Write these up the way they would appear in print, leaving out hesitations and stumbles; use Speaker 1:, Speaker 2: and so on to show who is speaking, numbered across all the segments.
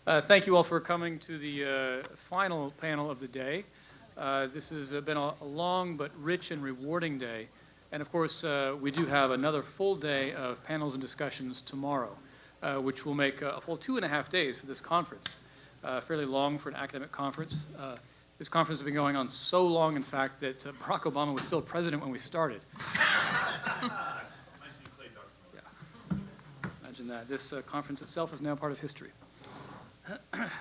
Speaker 1: Thank you all for coming to the final panel of the day. This has been a long but rich and rewarding day. And of course, we do have another full day of panels and discussions tomorrow, which will make a full 2.5 days for this conference. Fairly long for an academic conference. This conference has been going on so long, in fact, that Barack Obama was still president when we started. Yeah. Imagine that. This conference itself is now part of history.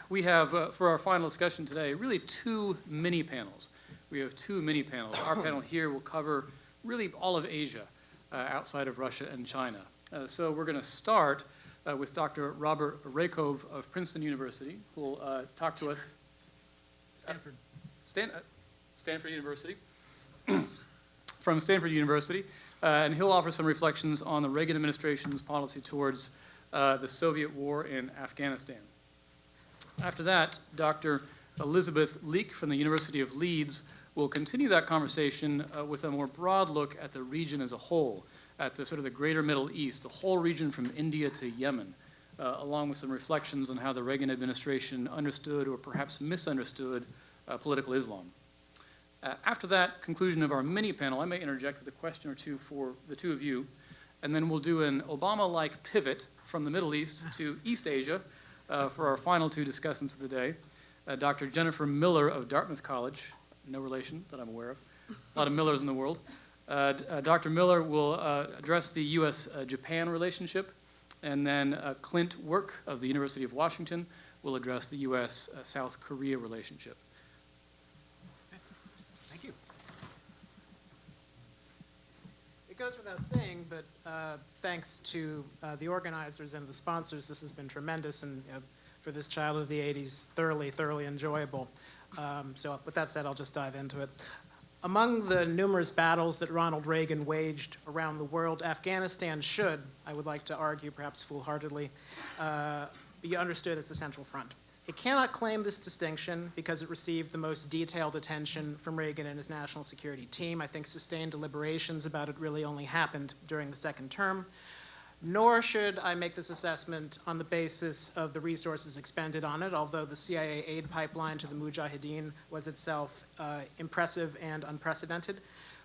Speaker 1: We have, for our final discussion today, really two mini panels. We have two mini panels. Our panel here will cover really all of Asia outside of Russia and China. So we're going to start with Dr. Robert Mariko of Princeton University, who will talk to us. Stanford University. From Stanford University. And he'll offer some reflections on the Reagan administration's policy towards the Soviet war in Afghanistan. After that, Dr. Elisabeth Leake from the University of Leeds will continue that conversation with a more broad look at the region as a whole, at the sort of the greater Middle East, the whole region from India to Yemen, along with some reflections on how the Reagan administration understood or perhaps misunderstood political Islam. After that conclusion of our mini panel, I may interject with a question or two for the two of you, and then we'll do an Obama-like pivot from the Middle East to East Asia, for our final two discussants of the day, Dr. Jennifer Miller of Dartmouth College, no relation that I'm aware of, a lot of Millers in the world. Dr. Miller will address the U.S.-Japan relationship, and then Clint Work of the University of Washington will address the U.S.-South Korea relationship.
Speaker 2: Thank you. It goes without saying, but thanks to the organizers and the sponsors, this has been tremendous, and for this child of the 80s, thoroughly enjoyable. So with that said, I'll just dive into it. Among the numerous battles that Ronald Reagan waged around the world, Afghanistan should, I would like to argue, perhaps foolhardily, be understood as the central front. It cannot claim this distinction because it received the most detailed attention from Reagan and his national security team. I think sustained deliberations about it really only happened during the second term. Nor should I make this assessment on the basis of the resources expended on it, although the CIA aid pipeline to the Mujahideen was itself impressive and unprecedented.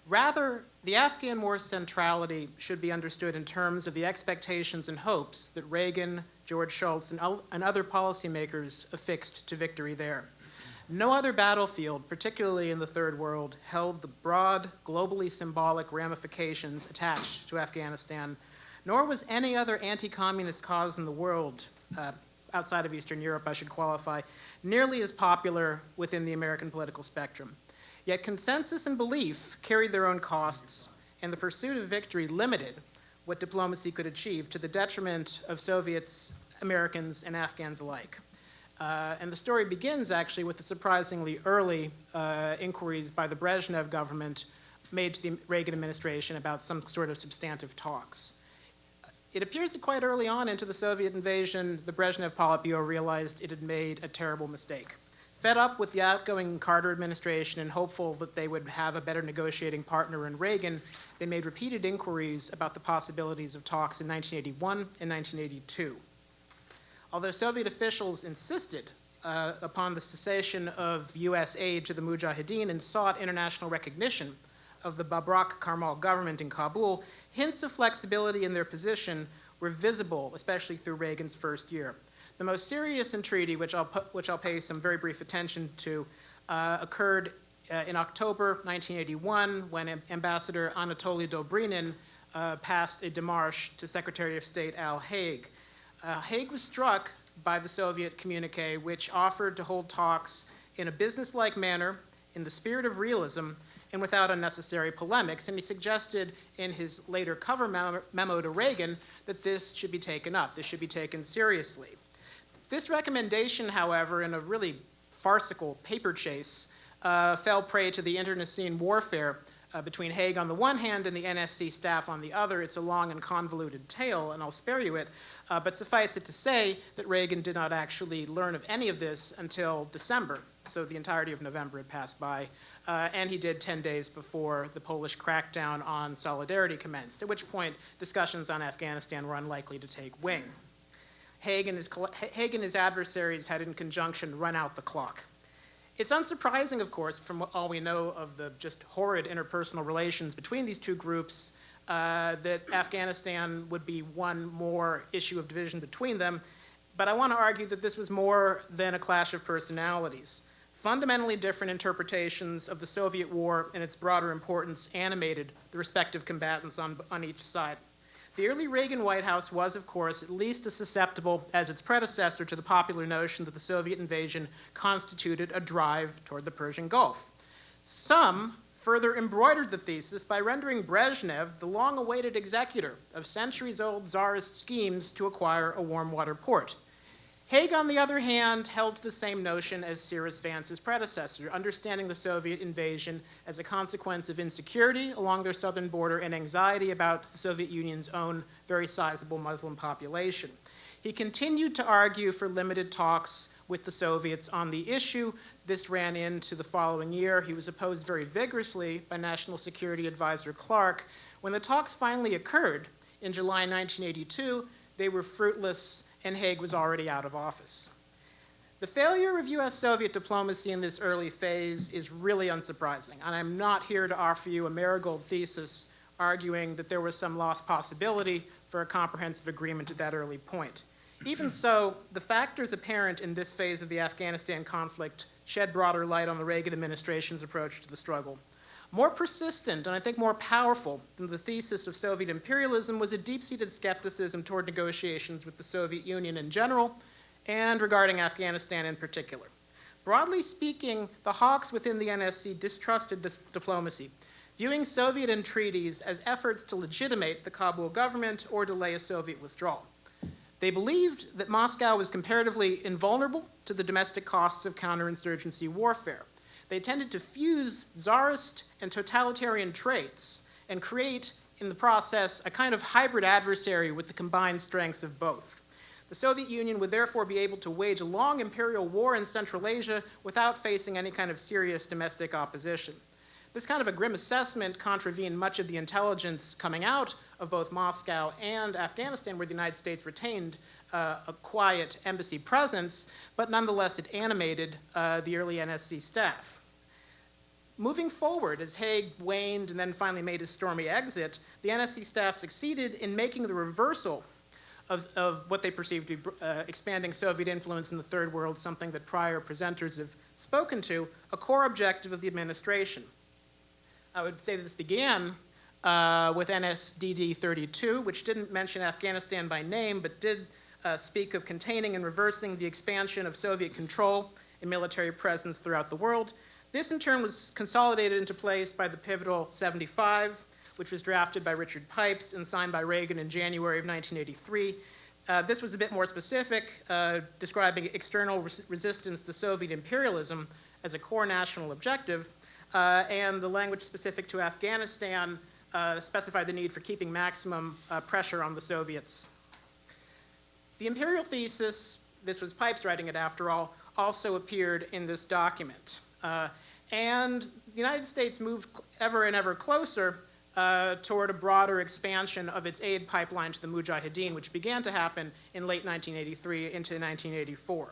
Speaker 2: Rather, the Afghan war's centrality should be understood in terms of the expectations and hopes that Reagan, George Shultz, and other policymakers affixed to victory there. No other battlefield, particularly in the Third World, held the broad, globally symbolic ramifications attached to Afghanistan, nor was any other anti-communist cause in the world, outside of Eastern Europe, I should qualify, nearly as popular within the American political spectrum. Yet consensus and belief carried their own costs, and the pursuit of victory limited what diplomacy could achieve to the detriment of Soviets, Americans, and Afghans alike. And the story begins actually with the surprisingly early inquiries by the Brezhnev government made to the Reagan administration about some sort of substantive talks. It appears that quite early on into the Soviet invasion, the Brezhnev Politburo realized it had made a terrible mistake. Fed up with the outgoing Carter administration and hopeful that they would have a better negotiating partner in Reagan, they made repeated inquiries about the possibilities of talks in 1981 and 1982. Although Soviet officials insisted upon the cessation of U.S. aid to the Mujahideen and sought international recognition of the Babrak Karmal government in Kabul, hints of flexibility in their position were visible, especially through Reagan's first year. The most serious entreaty, which I'll pay some very brief attention to, occurred in October 1981 when Ambassador Anatoly Dobrinin passed a démarche to Secretary of State Al Haig. Haig was struck by the Soviet communique, which offered to hold talks in a businesslike manner, in the spirit of realism, and without unnecessary polemics, and he suggested in his later cover memo to Reagan that this should be taken up, this should be taken seriously. This recommendation, however, in a really farcical paper chase, fell prey to the internecine warfare between Haig on the one hand and the NSC staff on the other. It's a long and convoluted tale, and I'll spare you it, but suffice it to say that Reagan did not actually learn of any of this until December, so the entirety of November had passed by, and he did 10 days before the Polish crackdown on Solidarity commenced, at which point discussions on Afghanistan were unlikely to take wing. Haig and his adversaries had in conjunction run out the clock. It's unsurprising, of course, from all we know of the just horrid interpersonal relations between these two groups, that Afghanistan would be one more issue of division between them. But I want to argue that this was more than a clash of personalities. Fundamentally different interpretations of the Soviet war and its broader importance animated the respective combatants on each side. The early Reagan White House was, of course, at least as susceptible as its predecessor to the popular notion that the Soviet invasion constituted a drive toward the Persian Gulf. Some further embroidered the thesis by rendering Brezhnev the long-awaited executor of centuries-old czarist schemes to acquire a warm water port. Haig, on the other hand, held to the same notion as Cyrus Vance's predecessor, understanding the Soviet invasion as a consequence of insecurity along their southern border and anxiety about the Soviet Union's own very sizable Muslim population. He continued to argue for limited talks with the Soviets on the issue. This ran into the following year. He was opposed very vigorously by National Security Advisor Clark. When the talks finally occurred in July 1982, they were fruitless, and Haig was already out of office. The failure of US-Soviet diplomacy in this early phase is really unsurprising, and I'm not here to offer you a marigold thesis arguing that there was some lost possibility for a comprehensive agreement at that early point. Even so, the factors apparent in this phase of the Afghanistan conflict shed broader light on the Reagan administration's approach to the struggle. More persistent, and I think more powerful than the thesis of Soviet imperialism, was a deep-seated skepticism toward negotiations with the Soviet Union in general, and regarding Afghanistan in particular. Broadly speaking, the hawks within the NSC distrusted diplomacy, viewing Soviet entreaties as efforts to legitimate the Kabul government or delay a Soviet withdrawal. They believed that Moscow was comparatively invulnerable to the domestic costs of counterinsurgency warfare. They tended to fuse czarist and totalitarian traits and create, in the process, a kind of hybrid adversary with the combined strengths of both. The Soviet Union would therefore be able to wage a long imperial war in Central Asia without facing any kind of serious domestic opposition. This kind of a grim assessment contravened much of the intelligence coming out of both Moscow and Afghanistan, where the United States retained a quiet embassy presence, but nonetheless it animated the early NSC staff. Moving forward, as Haig waned and then finally made his stormy exit, the NSC staff succeeded in making the reversal of what they perceived to be expanding Soviet influence in the Third World, something that prior presenters have spoken to, a core objective of the administration. I would say that this began with NSDD 32, which didn't mention Afghanistan by name, but did speak of containing and reversing the expansion of Soviet control and military presence throughout the world. This, in turn, was consolidated into place by the pivotal 75, which was drafted by Richard Pipes and signed by Reagan in January of 1983. This was a bit more specific, describing external resistance to Soviet imperialism as a core national objective, and the language specific to Afghanistan specified the need for keeping maximum pressure on the Soviets. The imperial thesis, this was Pipes writing it after all, also appeared in this document. And the United States moved ever and ever closer toward a broader expansion of its aid pipeline to the Mujahideen, which began to happen in late 1983 into 1984.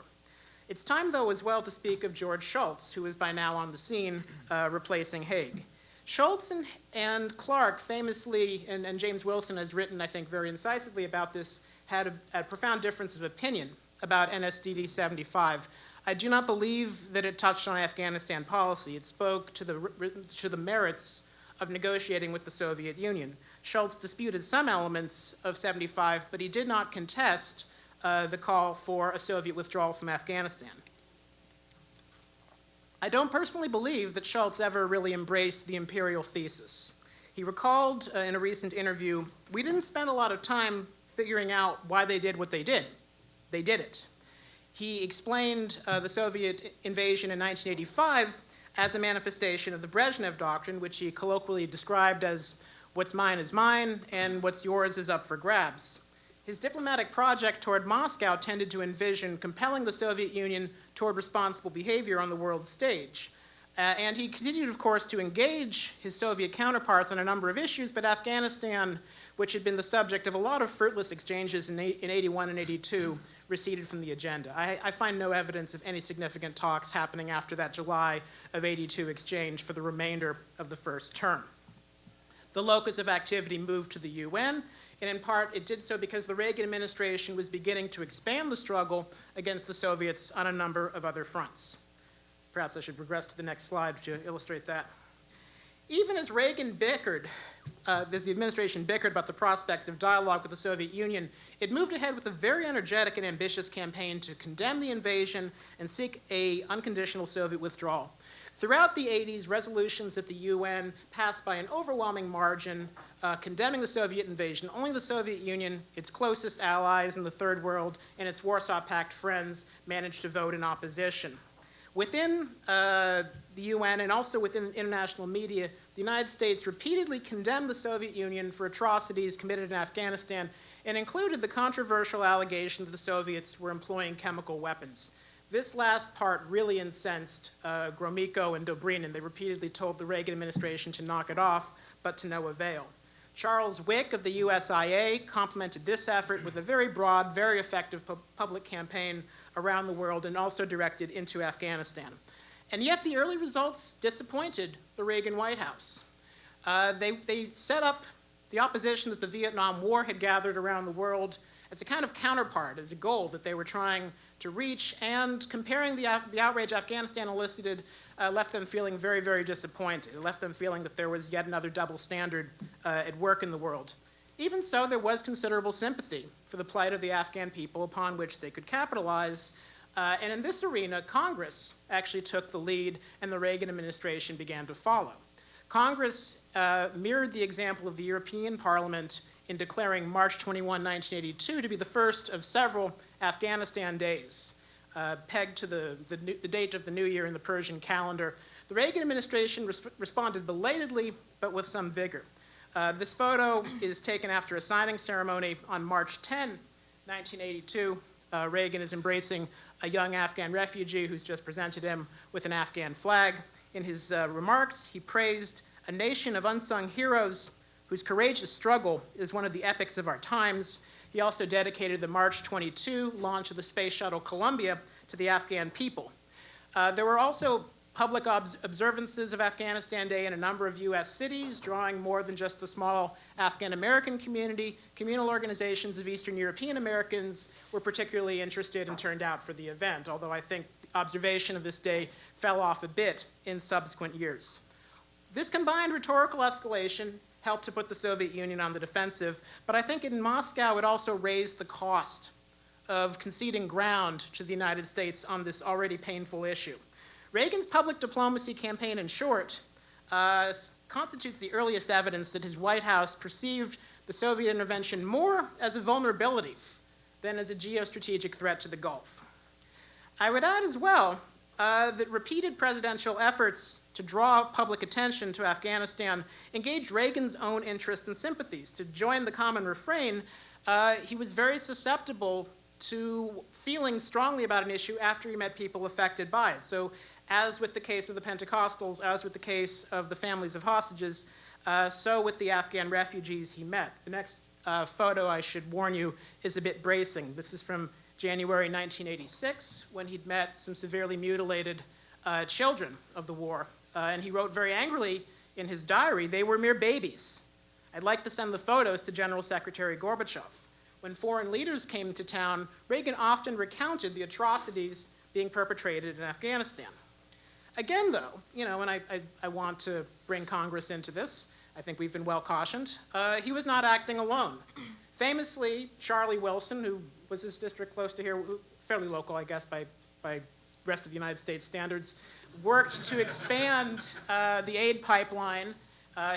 Speaker 2: It's time, though, as well to speak of George Shultz, who is by now on the scene, replacing Haig. Shultz and Clark famously, and James Wilson has written, I think, very incisively about this, had a profound difference of opinion about NSDD 75. I do not believe that it touched on Afghanistan policy. It spoke to the merits of negotiating with the Soviet Union. Shultz disputed some elements of 75, but he did not contest the call for a Soviet withdrawal from Afghanistan. I don't personally believe that Shultz ever really embraced the imperial thesis. He recalled in a recent interview, "We didn't spend a lot of time figuring out why they did what they did. They did it." He explained the Soviet invasion in 1985 as a manifestation of the Brezhnev Doctrine, which he colloquially described as "what's mine is mine, and what's yours is up for grabs." His diplomatic project toward Moscow tended to envision compelling the Soviet Union toward responsible behavior on the world stage. And he continued, of course, to engage his Soviet counterparts on a number of issues, but Afghanistan, which had been the subject of a lot of fruitless exchanges in 81 and 82, receded from the agenda. I find no evidence of any significant talks happening after that July of '82 exchange for the remainder of the first term. The locus of activity moved to the UN, and in part it did so because the Reagan administration was beginning to expand the struggle against the Soviets on a number of other fronts. Perhaps I should progress to the next slide to illustrate that. Even as Reagan bickered, as the administration bickered about the prospects of dialogue with the Soviet Union, it moved ahead with a very energetic and ambitious campaign to condemn the invasion and seek an unconditional Soviet withdrawal. Throughout the 80s, resolutions at the UN passed by an overwhelming margin condemning the Soviet invasion. Only the Soviet Union, its closest allies in the Third World, and its Warsaw Pact friends managed to vote in opposition. Within the UN and also within international media, the United States repeatedly condemned the Soviet Union for atrocities committed in Afghanistan and included the controversial allegation that the Soviets were employing chemical weapons. This last part really incensed Gromyko and Dobrynin. They repeatedly told the Reagan administration to knock it off, but to no avail. Charles Wick of the USIA complemented this effort with a very broad, very effective public campaign around the world and also directed into Afghanistan. And yet the early results disappointed the Reagan White House. They set up the opposition that the Vietnam War had gathered around the world as a kind of counterpart, as a goal that they were trying to reach, and comparing the outrage Afghanistan elicited left them feeling very, very disappointed. It left them feeling that there was yet another double standard at work in the world. Even so, there was considerable sympathy for the plight of the Afghan people upon which they could capitalize. And in this arena, Congress actually took the lead, and the Reagan administration began to follow. Congress mirrored the example of the European Parliament in declaring March 21, 1982 to be the first of several Afghanistan days, pegged to the date of the new year in the Persian calendar. The Reagan administration responded belatedly, but with some vigor. This photo is taken after a signing ceremony on March 10, 1982. Reagan is embracing a young Afghan refugee who's just presented him with an Afghan flag. In his remarks, he praised a nation of unsung heroes whose courageous struggle is one of the epics of our times. He also dedicated the March 22 launch of the space shuttle Columbia to the Afghan people. There were also public observances of Afghanistan Day in a number of U.S. cities, drawing more than just the small Afghan-American community. Communal organizations of Eastern European Americans were particularly interested and turned out for the event, although I think the observation of this day fell off a bit in subsequent years. This combined rhetorical escalation helped to put the Soviet Union on the defensive, but I think in Moscow it also raised the cost of conceding ground to the United States on this already painful issue. Reagan's public diplomacy campaign, in short, constitutes the earliest evidence that his White House perceived the Soviet intervention more as a vulnerability than as a geostrategic threat to the Gulf. I would add as well that repeated presidential efforts to draw public attention to Afghanistan engaged Reagan's own interest and sympathies. To join the common refrain, he was very susceptible to feeling strongly about an issue after he met people affected by it. So as with the case of the Pentecostals, as with the case of the families of hostages, so with the Afghan refugees he met. The next photo, I should warn you, is a bit bracing. This is from January 1986, when he'd met some severely mutilated children of the war. And he wrote very angrily in his diary, "They were mere babies. I'd like to send the photos to General Secretary Gorbachev." When foreign leaders came to town, Reagan often recounted the atrocities being perpetrated in Afghanistan. Again, though, and I want to bring Congress into this, I think we've been well cautioned, he was not acting alone. Famously, Charlie Wilson, who was his district close to here, fairly local, I guess, by rest of the United States standards, worked to expand the aid pipeline.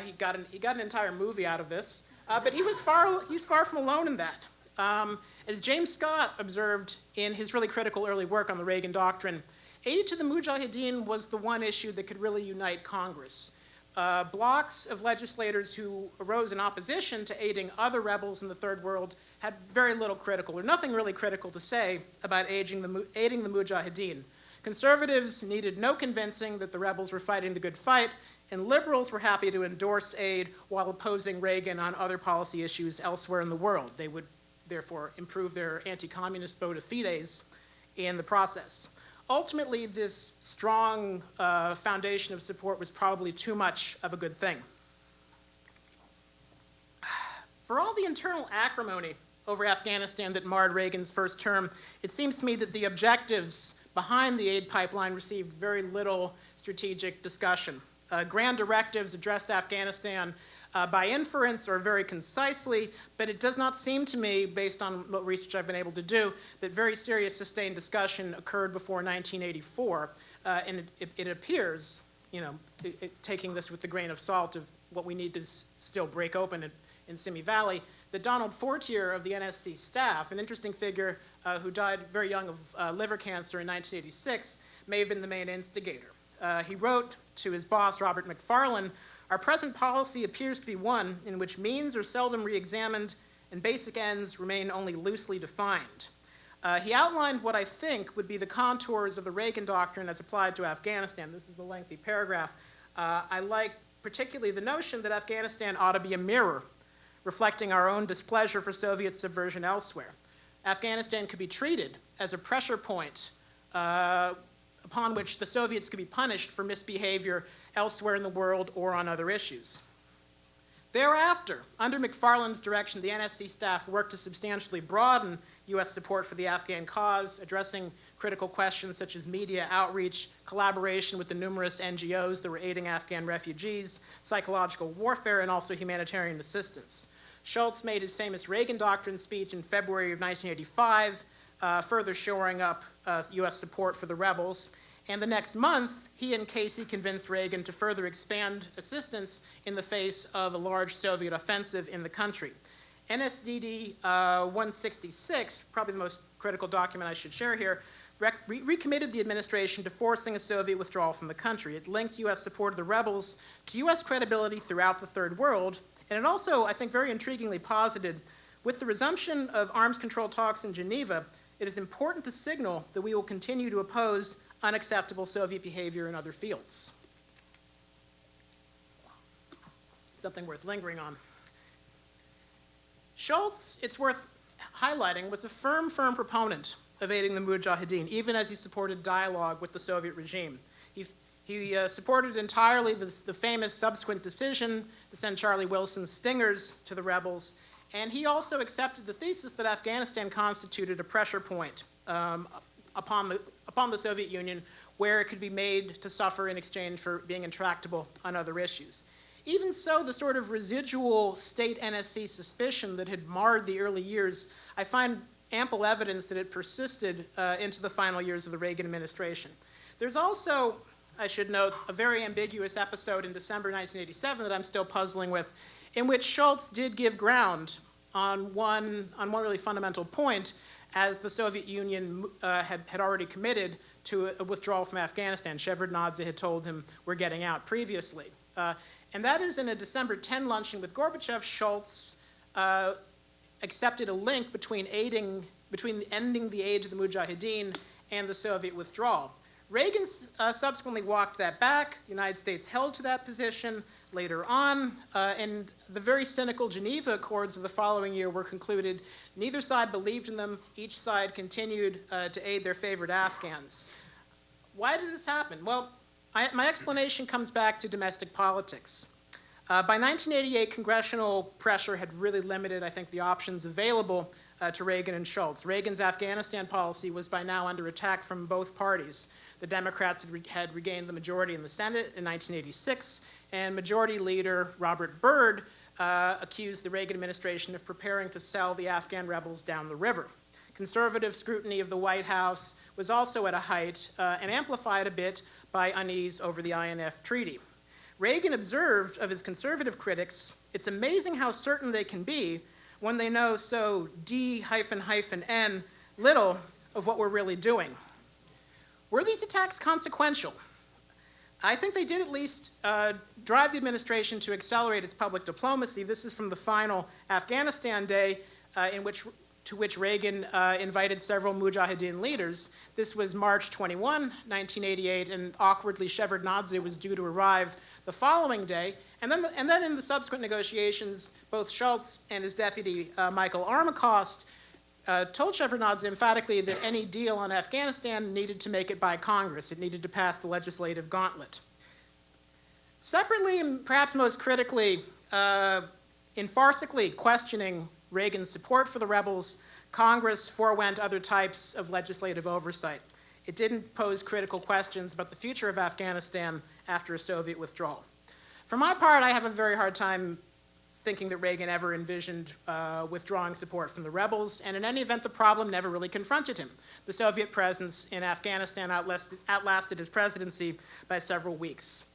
Speaker 2: He got an entire movie out of this, but he's far from alone in that. As James Scott observed in his really critical early work on the Reagan Doctrine, aid to the Mujahideen was the one issue that could really unite Congress. Blocks of legislators who arose in opposition to aiding other rebels in the Third World had very little critical, or nothing really critical to say about aiding the Mujahideen. Conservatives needed no convincing that the rebels were fighting the good fight, and liberals were happy to endorse aid while opposing Reagan on other policy issues elsewhere in the world. They would therefore improve their anti-communist bona fides in the process. Ultimately, this strong foundation of support was probably too much of a good thing. For all the internal acrimony over Afghanistan that marred Reagan's first term, it seems to me that the objectives behind the aid pipeline received very little strategic discussion. Grand directives addressed Afghanistan by inference or very concisely, but it does not seem to me, based on what research I've been able to do, that very serious sustained discussion occurred before 1984. And it appears, taking this with the grain of salt of what we need to still break open in Simi Valley, that Donald Fortier of the NSC staff, an interesting figure who died very young of liver cancer in 1986, may have been the main instigator. He wrote to his boss, Robert McFarlane, "Our present policy appears to be one in which means are seldom re-examined and basic ends remain only loosely defined." He outlined what I think would be the contours of the Reagan Doctrine as applied to Afghanistan. This is a lengthy paragraph. I like particularly the notion that Afghanistan ought to be a mirror, reflecting our own displeasure for Soviet subversion elsewhere. Afghanistan could be treated as a pressure point upon which the Soviets could be punished for misbehavior elsewhere in the world or on other issues. Thereafter, under McFarlane's direction, the NSC staff worked to substantially broaden U.S. support for the Afghan cause, addressing critical questions such as media outreach, collaboration with the numerous NGOs that were aiding Afghan refugees, psychological warfare, and also humanitarian assistance. Shultz made his famous Reagan Doctrine speech in February of 1985, further shoring up U.S. support for the rebels. And the next month, he and Casey convinced Reagan to further expand assistance in the face of a large Soviet offensive in the country. NSDD 166, probably the most critical document I should share here, recommitted the administration to forcing a Soviet withdrawal from the country. It linked U.S. support of the rebels to U.S. credibility throughout the Third World, and it also, I think, very intriguingly posited, with the resumption of arms control talks in Geneva, it is important to signal that we will continue to oppose unacceptable Soviet behavior in other fields. Something worth lingering on. Schultz, it's worth highlighting, was a firm proponent of aiding the Mujahideen, even as he supported dialogue with the Soviet regime. He supported entirely the famous subsequent decision to send Charlie Wilson's Stingers to the rebels, and he also accepted the thesis that Afghanistan constituted a pressure point upon the Soviet Union where it could be made to suffer in exchange for being intractable on other issues. Even so, the sort of residual state NSC suspicion that had marred the early years, I find ample evidence that it persisted into the final years of the Reagan administration. There's also, I should note, a very ambiguous episode in December 1987 that I'm still puzzling with, in which Schultz did give ground on one really fundamental point, as the Soviet Union had already committed to a withdrawal from Afghanistan. Shevardnadze had told him, "We're getting out," previously. And that is in a December 10 luncheon with Gorbachev, Schultz accepted a link between ending the aid to the Mujahideen and the Soviet withdrawal. Reagan subsequently walked that back. The United States held to that position later on, and the very cynical Geneva Accords of the following year were concluded. Neither side believed in them. Each side continued to aid their favorite Afghans. Why did this happen? Well, my explanation comes back to domestic politics. By 1988, congressional pressure had really limited, I think, the options available to Reagan and Schultz. Reagan's Afghanistan policy was by now under attack from both parties. The Democrats had regained the majority in the Senate in 1986, and Majority Leader Robert Byrd accused the Reagan administration of preparing to sell the Afghan rebels down the river. Conservative scrutiny of the White House was also at a height and amplified a bit by unease over the INF Treaty. Reagan observed of his conservative critics, "It's amazing how certain they can be when they know so D-N little of what we're really doing." Were these attacks consequential? I think they did at least drive the administration to accelerate its public diplomacy. This is from the final Afghanistan day, in which to which Reagan invited several Mujahideen leaders. This was March 21, 1988, and awkwardly Shevardnadze was due to arrive the following day. And then in the subsequent negotiations, both Schultz and his deputy, Michael Armacost, told Shevardnadze emphatically that any deal on Afghanistan needed to make it by Congress. It needed to pass the legislative gauntlet. Separately, and perhaps most critically, in farcically questioning Reagan's support for the rebels, Congress forewent other types of legislative oversight. It didn't pose critical questions about the future of Afghanistan after a Soviet withdrawal. For my part, I have a very hard time thinking that Reagan ever envisioned withdrawing support from the rebels, and in any event, the problem never really confronted him. The Soviet presence in Afghanistan outlasted his presidency by several weeks.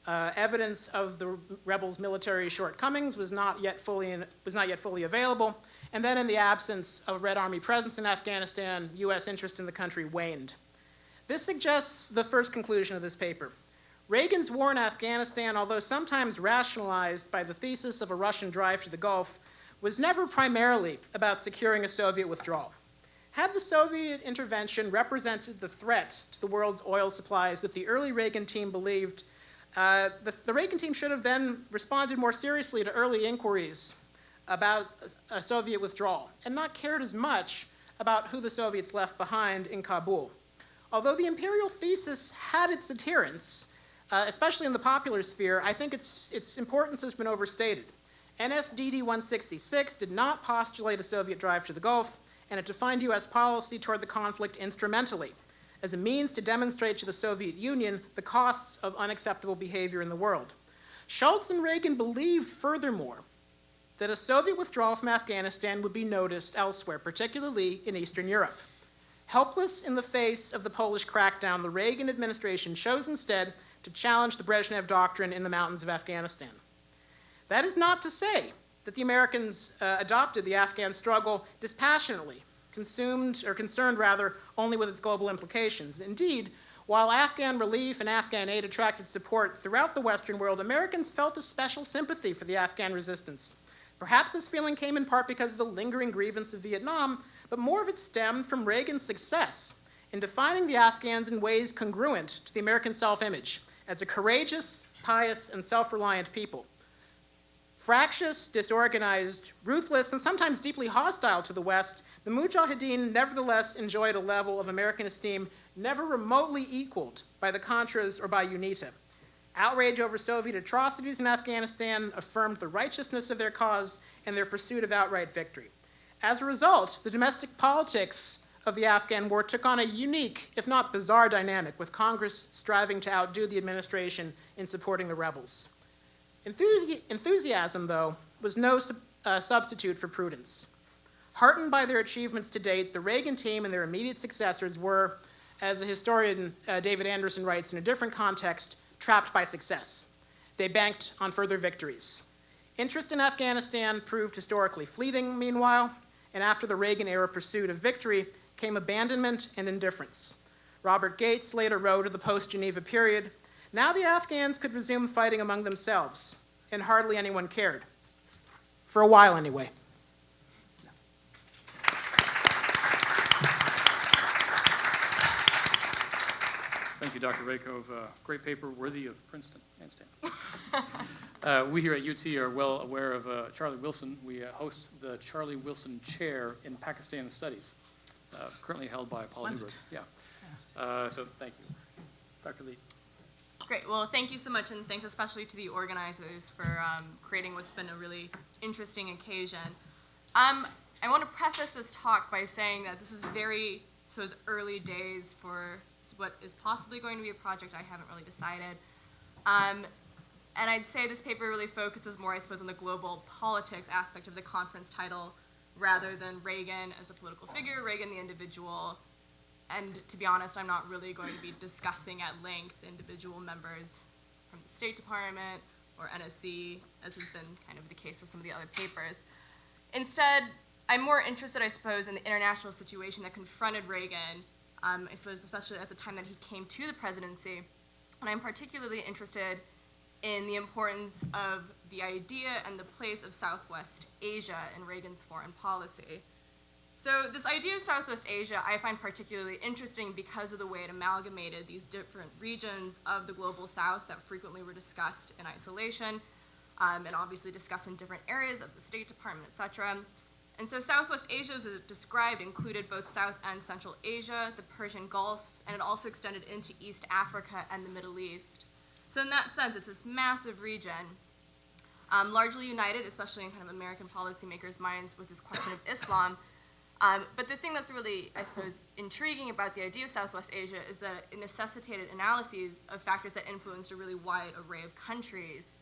Speaker 2: Evidence of the rebels' military shortcomings was not yet fully available, and then in the absence of Red Army presence in Afghanistan, U.S. interest in the country waned. This suggests the first conclusion of this paper. Reagan's war in Afghanistan, although sometimes rationalized by the thesis of a Russian drive to the Gulf, was never primarily about securing a Soviet withdrawal. Had the Soviet intervention represented the threat to the world's oil supplies that the early Reagan team believed, the Reagan team should have then responded more seriously to early inquiries about a Soviet withdrawal and not cared as much about who the Soviets left behind in Kabul. Although the imperial thesis had its adherents, especially in the popular sphere, I think its importance has been overstated. NSDD 166 did not postulate a Soviet drive to the Gulf, and it defined U.S. policy toward the conflict instrumentally, as a means to demonstrate to the Soviet Union the costs of unacceptable behavior in the world. Schultz and Reagan believed, furthermore, that a Soviet withdrawal from Afghanistan would be noticed elsewhere, particularly in Eastern Europe. Helpless in the face of the Polish crackdown, the Reagan administration chose instead to challenge the Brezhnev Doctrine in the mountains of Afghanistan. That is not to say that the Americans adopted the Afghan struggle dispassionately, concerned only with its global implications. Indeed, while Afghan relief and Afghan aid attracted support throughout the Western world, Americans felt a special sympathy for the Afghan resistance. Perhaps this feeling came in part because of the lingering grievance of Vietnam, but more of it stemmed from Reagan's success in defining the Afghans in ways congruent to the American self-image as a courageous, pious, and self-reliant people. Fractious, disorganized, ruthless, and sometimes deeply hostile to the West, the Mujahideen nevertheless enjoyed a level of American esteem never remotely equaled by the Contras or by UNITA. Outrage over Soviet atrocities in Afghanistan affirmed the righteousness of their cause and their pursuit of outright victory. As a result, the domestic politics of the Afghan war took on a unique, if not bizarre, dynamic, with Congress striving to outdo the administration in supporting the rebels. Enthusiasm, though, was no substitute for prudence. Heartened by their achievements to date, the Reagan team and their immediate successors were, as the historian David Anderson writes in a different context, trapped by success. They banked on further victories. Interest in Afghanistan proved historically fleeting, meanwhile, and after the Reagan-era pursuit of victory came abandonment and indifference. Robert Gates later wrote of the post-Geneva period, "Now the Afghans could resume fighting among themselves, and hardly anyone cared. For a while, anyway."
Speaker 1: Thank you, Dr. Mariko. Great paper, worthy of Princeton and Stanford. We here at UT are well aware of Charlie Wilson. We host the Charlie Wilson Chair in Pakistan Studies, currently held by Paul Newberg. Yeah. So thank you. Dr. Leake.
Speaker 3: Great. Well, thank you so much, and thanks especially to the organizers for creating what's been a really interesting occasion. I want to preface this talk by saying that this is it's early days for what is possibly going to be a project I haven't really decided. And I'd say this paper really focuses more, I suppose, on the global politics aspect of the conference title rather than Reagan as a political figure, Reagan the individual. And to be honest, I'm not really going to be discussing at length individual members from the State Department or NSC, as has been kind of the case for some of the other papers. Instead, I'm more interested, I suppose, in the international situation that confronted Reagan, I suppose especially at the time that he came to the presidency. And I'm particularly interested in the importance of the idea and the place of Southwest Asia in Reagan's foreign policy. So this idea of Southwest Asia I find particularly interesting because of the way it amalgamated these different regions of the global south that frequently were discussed in isolation, and obviously discussed in different areas of the State Department, et cetera. And so Southwest Asia, as it described, included both South and Central Asia, the Persian Gulf, and it also extended into East Africa and the Middle East. So in that sense, it's this massive region, largely united, especially in kind of American policymakers' minds, with this question of Islam. But the thing that's really, I suppose, intriguing about the idea of Southwest Asia is that it necessitated analyses of factors that influenced a really wide array of countries,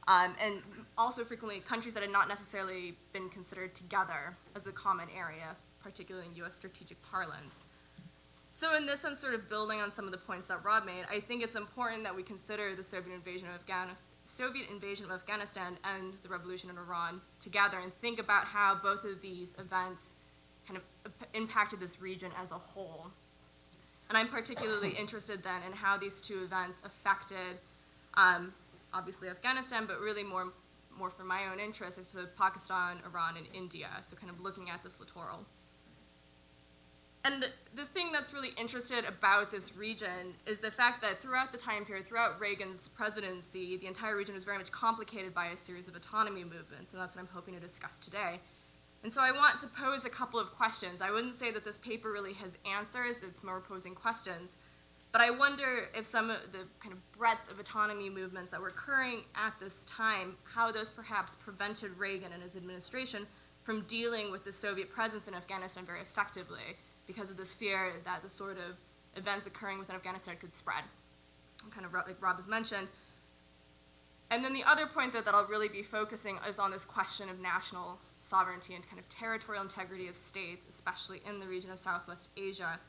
Speaker 3: and also frequently countries that had not necessarily been considered together as a common area, particularly in U.S. strategic parlance. So in this sense, sort of building on some of the points that Rob made, I think it's important that we consider the Soviet invasion of Afghanistan and the revolution in Iran together and think about how both of these events kind of impacted this region as a whole. And I'm particularly interested then in how these two events affected, obviously Afghanistan, but really more for my own interest, I suppose, Pakistan, Iran, and India, so kind of looking at this littoral. And the thing that's really interesting about this region is the fact that throughout the time period, throughout Reagan's presidency, the entire region was very much complicated by a series of autonomy movements, and that's what I'm hoping to discuss today. And so I want to pose a couple of questions. I wouldn't say that this paper really has answers, it's more posing questions, but I wonder if some of the kind of breadth of autonomy movements that were occurring at this time, how those perhaps prevented Reagan and his administration from dealing with the Soviet presence in Afghanistan very effectively, because of this fear that the sort of events occurring within Afghanistan could spread, kind of like Rob has mentioned. And then the other point that I'll really be focusing is on this question of national sovereignty and kind of territorial integrity of states, especially in the region of Southwest Asia.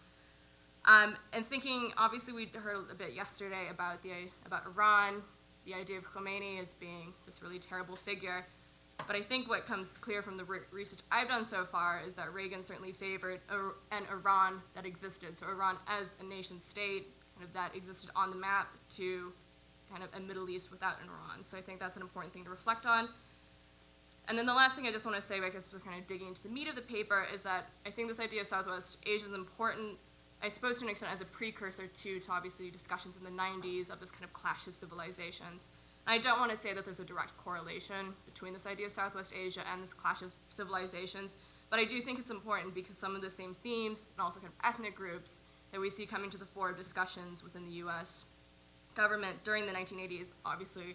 Speaker 3: And thinking, obviously we heard a bit yesterday about Iran, the idea of Khomeini as being this really terrible figure. But I think what comes clear from the research I've done so far is that Reagan certainly favored an Iran that existed. So Iran as a nation state, kind of that existed on the map, to kind of a Middle East without an Iran. So I think that's an important thing to reflect on. And then the last thing I just want to say, because we're kind of digging into the meat of the paper, is that I think this idea of Southwest Asia is important, I suppose to an extent, as a precursor to obviously discussions in the 90s of this kind of clash of civilizations. I don't want to say that there's a direct correlation between this idea of Southwest Asia and this clash of civilizations, but I do think it's important because some of the same themes and also kind of ethnic groups that we see coming to the fore of discussions within the U.S. government during the 1980s obviously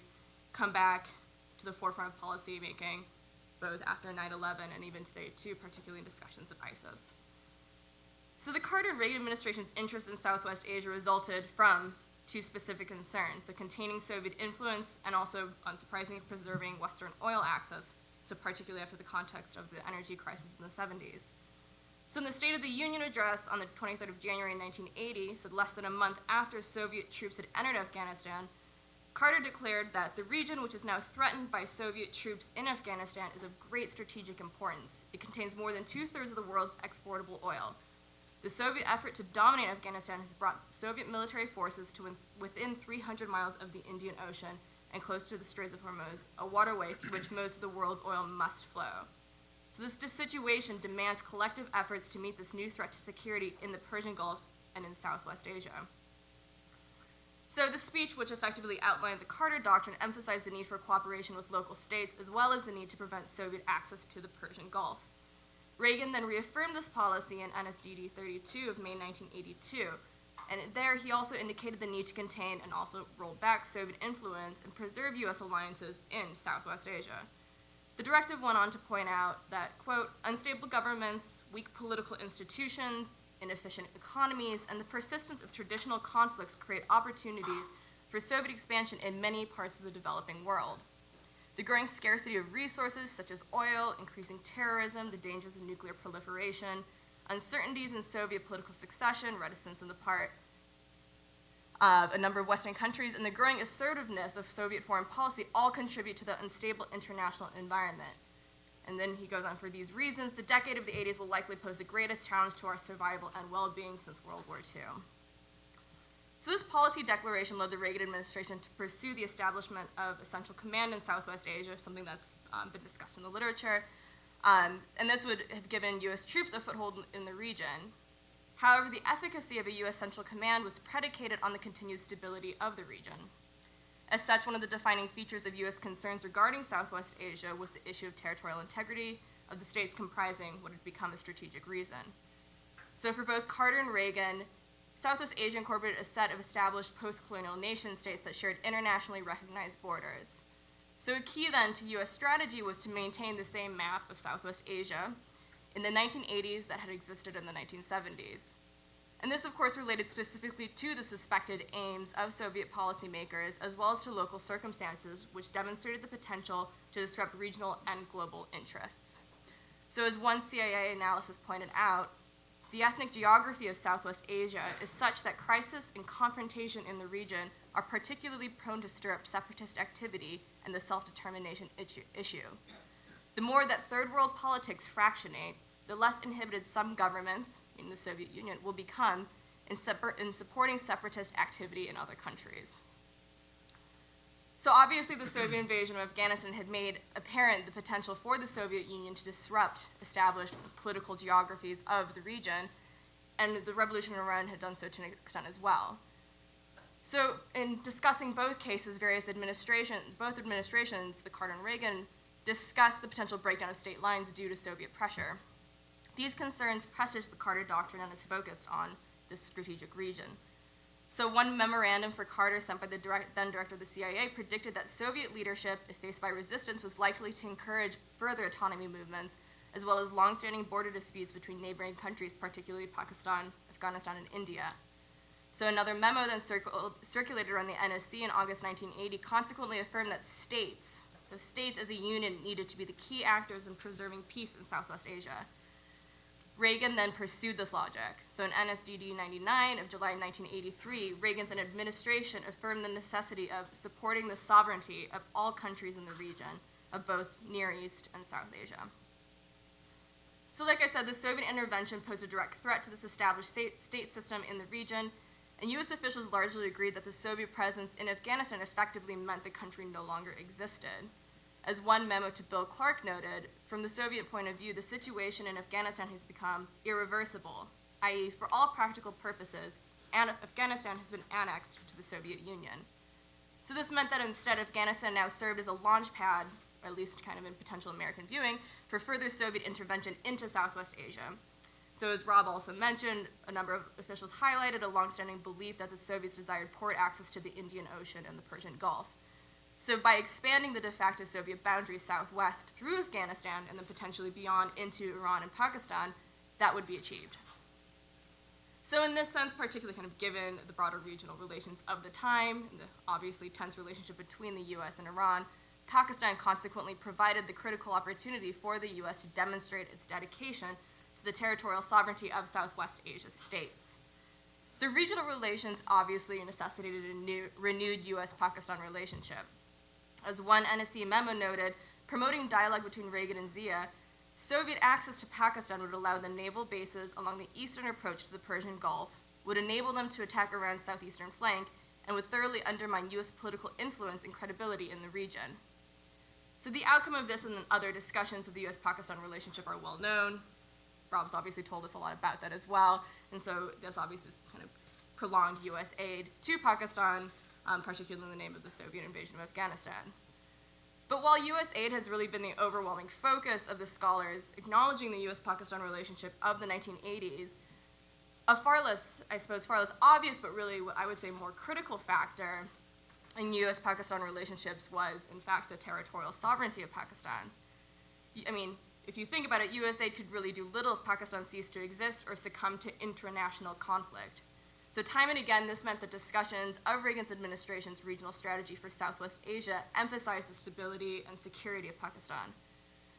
Speaker 3: come back to the forefront of policy making, both after 9/11 and even today too, particularly in discussions of ISIS. So the Carter and Reagan administration's interest in Southwest Asia resulted from two specific concerns, so containing Soviet influence and also, unsurprisingly, preserving Western oil access, so particularly after the context of the energy crisis in the 70s. So in the State of the Union address on the 23rd of January 1980, so less than a month after Soviet troops had entered Afghanistan, Carter declared that the region, which is now threatened by Soviet troops in Afghanistan, is of great strategic importance. It contains more than 2/3 of the world's exportable oil. The Soviet effort to dominate Afghanistan has brought Soviet military forces to within 300 miles of the Indian Ocean and close to the Straits of Hormuz, a waterway through which most of the world's oil must flow. So this situation demands collective efforts to meet this new threat to security in the Persian Gulf and in Southwest Asia. So the speech, which effectively outlined the Carter Doctrine, emphasized the need for cooperation with local states as well as the need to prevent Soviet access to the Persian Gulf. Reagan then reaffirmed this policy in NSDD 32 of May 1982, and there he also indicated the need to contain and also roll back Soviet influence and preserve U.S. alliances in Southwest Asia. The directive went on to point out that, quote, unstable governments, weak political institutions, inefficient economies, and the persistence of traditional conflicts create opportunities for Soviet expansion in many parts of the developing world. The growing scarcity of resources such as oil, increasing terrorism, the dangers of nuclear proliferation, uncertainties in Soviet political succession, reticence on the part of a number of Western countries, and the growing assertiveness of Soviet foreign policy all contribute to the unstable international environment. And then he goes on, for these reasons, the decade of the 80s will likely pose the greatest challenge to our survival and well-being since World War II. So this policy declaration led the Reagan administration to pursue the establishment of a central command in Southwest Asia, something that's been discussed in the literature, And this would have given U.S. troops a foothold in the region. However, the efficacy of a U.S. Central Command was predicated on the continued stability of the region. As such, one of the defining features of U.S. concerns regarding Southwest Asia was the issue of territorial integrity of the states comprising what had become a strategic reason. So for both Carter and Reagan, Southwest Asia incorporated a set of established post-colonial nation states that shared internationally recognized borders. So a key then to U.S. strategy was to maintain the same map of Southwest Asia in the 1980s that had existed in the 1970s. And this, of course, related specifically to the suspected aims of Soviet policymakers, as well as to local circumstances, which demonstrated the potential to disrupt regional and global interests. So as one CIA analysis pointed out, the ethnic geography of Southwest Asia is such that crisis and confrontation in the region are particularly prone to stir up separatist activity and the self-determination issue. The more that third world politics fractionate, the less inhibited some governments, in the Soviet Union, will become in supporting separatist activity in other countries. So obviously the Soviet invasion of Afghanistan had made apparent the potential for the Soviet Union to disrupt established political geographies of the region, and the revolution in Iran had done so to an extent as well. So in discussing both cases, both administrations, the Carter and Reagan, discussed the potential breakdown of state lines due to Soviet pressure. These concerns presaged the Carter Doctrine and is focused on this strategic region. So one memorandum for Carter sent by the then director of the CIA predicted that Soviet leadership, if faced by resistance, was likely to encourage further autonomy movements, as well as longstanding border disputes between neighboring countries, particularly Pakistan, Afghanistan, and India. So another memo then circulated around the NSC in August 1980 consequently affirmed that states as a unit needed to be the key actors in preserving peace in Southwest Asia. Reagan then pursued this logic. So in NSDD 99 of July 1983, Reagan's administration affirmed the necessity of supporting the sovereignty of all countries in the region of both Near East and South Asia. So like I said, the Soviet intervention posed a direct threat to this established state system in the region, and US officials largely agreed that the Soviet presence in Afghanistan effectively meant the country no longer existed. As one memo to Bill Clark noted, from the Soviet point of view, the situation in Afghanistan has become irreversible, i.e., for all practical purposes, Afghanistan has been annexed to the Soviet Union. So this meant that instead, Afghanistan now served as a launch pad, or at least kind of in potential American viewing, for further Soviet intervention into Southwest Asia. So as Rob also mentioned, a number of officials highlighted a longstanding belief that the Soviets desired port access to the Indian Ocean and the Persian Gulf. So by expanding the de facto Soviet boundaries southwest through Afghanistan and then potentially beyond into Iran and Pakistan, that would be achieved. So in this sense, particularly kind of given the broader regional relations of the time, and the obviously tense relationship between the US and Iran, Pakistan consequently provided the critical opportunity for the US to demonstrate its dedication to the territorial sovereignty of Southwest Asia states. So regional relations obviously necessitated a renewed US-Pakistan relationship. As one NSC memo noted, promoting dialogue between Reagan and Zia, Soviet access to Pakistan would allow the naval bases along the eastern approach to the Persian Gulf, would enable them to attack Iran's southeastern flank, and would thoroughly undermine US political influence and credibility in the region. So the outcome of this and other discussions of the US-Pakistan relationship are well known. Rob's obviously told us a lot about that as well, and so there's obviously this kind of prolonged US aid to Pakistan, particularly in the name of the Soviet invasion of Afghanistan. But while US aid has really been the overwhelming focus of the scholars acknowledging the US-Pakistan relationship of the 1980s, a far less obvious, but really what I would say more critical factor in US-Pakistan relationships was, in fact, the territorial sovereignty of Pakistan. I mean, if you think about it, US aid could really do little if Pakistan ceased to exist or succumb to international conflict. So time and again, this meant that discussions of Reagan's administration's regional strategy for Southwest Asia emphasized the stability and security of Pakistan.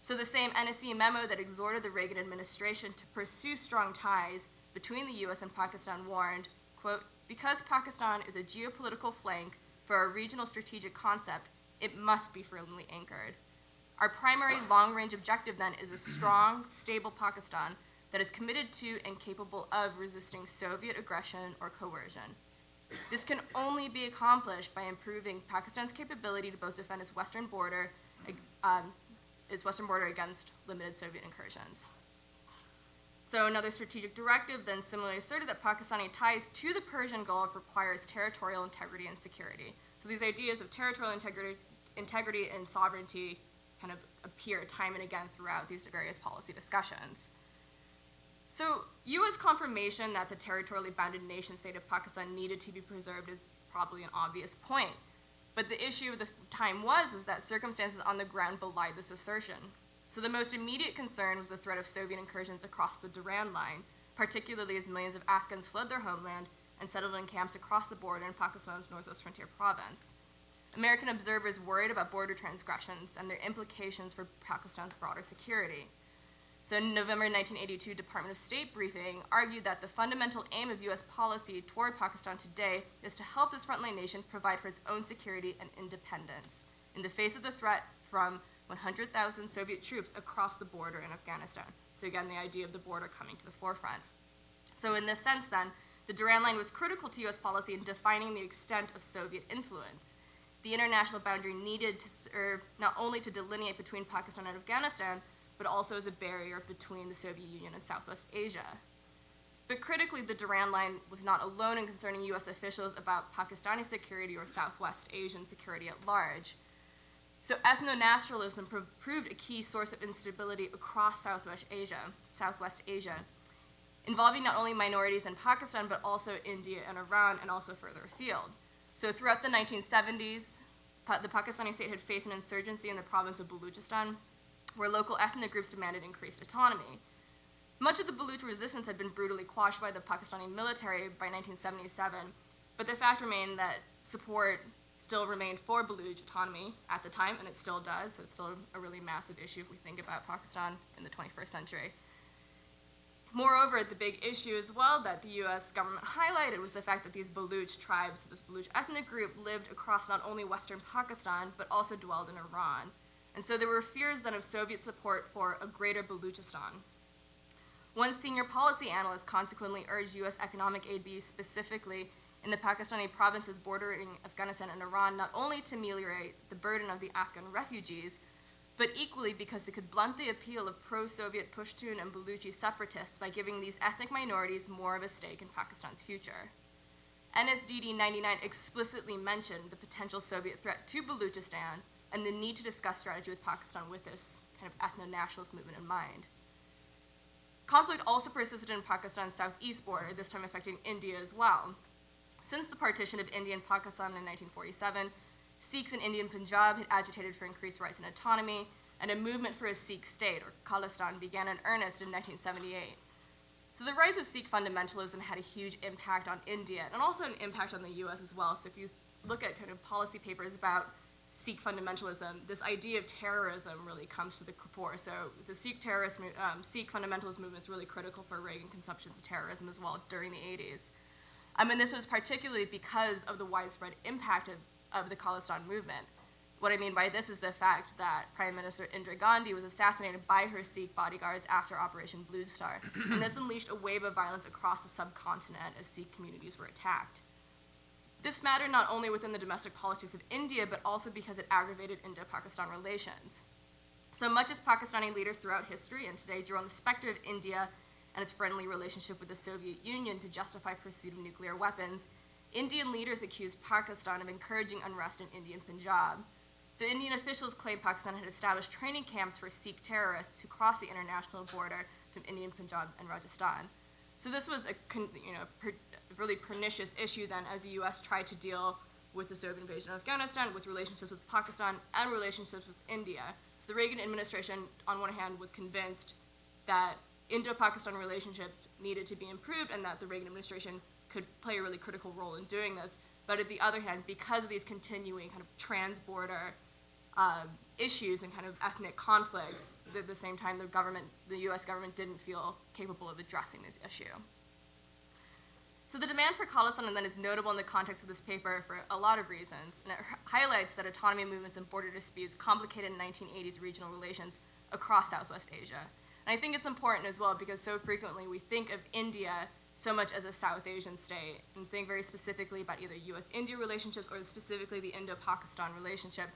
Speaker 3: So the same NSC memo that exhorted the Reagan administration to pursue strong ties between the US and Pakistan warned, quote, "Because Pakistan is a geopolitical flank for a regional strategic concept, it must be firmly anchored. Our primary long-range objective then is a strong, stable Pakistan that is committed to and capable of resisting Soviet aggression or coercion. This can only be accomplished by improving Pakistan's capability to both defend its western border its western border against limited Soviet incursions. So another strategic directive then similarly asserted that Pakistani ties to the Persian Gulf requires territorial integrity and security. So these ideas of territorial integrity and sovereignty kind of appear time and again throughout these various policy discussions. So U.S. confirmation that the territorially bounded nation state of Pakistan needed to be preserved is probably an obvious point. But the issue of the time was that circumstances on the ground belied this assertion. So the most immediate concern was the threat of Soviet incursions across the Durand Line, particularly as millions of Afghans fled their homeland and settled in camps across the border in Pakistan's Northwest Frontier province. American observers worried about border transgressions and their implications for Pakistan's broader security. So in November 1982 Department of State briefing argued that the fundamental aim of U.S. policy toward Pakistan today is to help this frontline nation provide for its own security and independence in the face of the threat from 100,000 Soviet troops across the border in Afghanistan. So again, the idea of the border coming to the forefront. So in this sense then, the Durand Line was critical to U.S. policy in defining the extent of Soviet influence. The international boundary needed to serve not only to delineate between Pakistan and Afghanistan, but also as a barrier between the Soviet Union and Southwest Asia. But critically, the Durand Line was not alone in concerning U.S. officials about Pakistani security or Southwest Asian security at large. So ethno-nationalism proved a key source of instability across Southwest Asia, involving not only minorities in Pakistan, but also India and Iran, and also further afield. So throughout the 1970s, the Pakistani state had faced an insurgency in the province of Baluchistan, where local ethnic groups demanded increased autonomy. Much of the Baluch resistance had been brutally quashed by the Pakistani military by 1977, but the fact remained that support still remained for Baluch autonomy at the time, and it still does, so it's still a really massive issue if we think about Pakistan in the 21st century. Moreover, the big issue as well that the U.S. government highlighted was the fact that these Baluch tribes, this Baluch ethnic group, lived across not only western Pakistan, but also dwelled in Iran. And so there were fears then of Soviet support for a greater Baluchistan. One senior policy analyst consequently urged U.S. economic aid be used specifically in the Pakistani provinces bordering Afghanistan and Iran, not only to ameliorate the burden of the Afghan refugees, but equally because it could blunt the appeal of pro-Soviet Pashtun and Baluchi separatists by giving these ethnic minorities more of a stake in Pakistan's future. NSDD 99 explicitly mentioned the potential Soviet threat to Baluchistan and the need to discuss strategy with Pakistan with this kind of ethno-nationalist movement in mind. Conflict also persisted in Pakistan's southeast border, this time affecting India as well. Since the partition of India and Pakistan in 1947, Sikhs in Indian Punjab had agitated for increased rights and autonomy, and a movement for a Sikh state, or Khalistan, began in earnest in 1978. So the rise of Sikh fundamentalism had a huge impact on India, and also an impact on the US as well. So if you look at kind of policy papers about Sikh fundamentalism, this idea of terrorism really comes to the fore. So the Sikh fundamentalist movement is really critical for Reagan conceptions of terrorism as well during the 80s. And this was particularly because of the widespread impact of the Khalistan movement. What I mean by this is the fact that Prime Minister Indira Gandhi was assassinated by her Sikh bodyguards after Operation Blue Star, and this unleashed a wave of violence across the subcontinent as Sikh communities were attacked. This mattered not only within the domestic politics of India, but also because it aggravated Indo-Pakistan relations. So much as Pakistani leaders throughout history and today drew on the specter of India and its friendly relationship with the Soviet Union to justify pursuit of nuclear weapons, Indian leaders accused Pakistan of encouraging unrest in Indian Punjab. So Indian officials claimed Pakistan had established training camps for Sikh terrorists who crossed the international border from Indian Punjab and Rajasthan. So this was a really pernicious issue then as the U.S. tried to deal with the Soviet invasion of Afghanistan, with relationships with Pakistan, and relationships with India. So the Reagan administration, on one hand, was convinced that Indo-Pakistan relationship needed to be improved and that the Reagan administration could play a really critical role in doing this. But at the other hand, because of these continuing kind of trans-border issues and kind of ethnic conflicts, at the same time the US government didn't feel capable of addressing this issue. So the demand for Khalistan then is notable in the context of this paper for a lot of reasons, and it highlights that autonomy movements and border disputes complicated 1980s regional relations across Southwest Asia. And I think it's important as well because so frequently we think of India so much as a South Asian state and think very specifically about either US-India relationships or specifically the Indo-Pakistan relationship.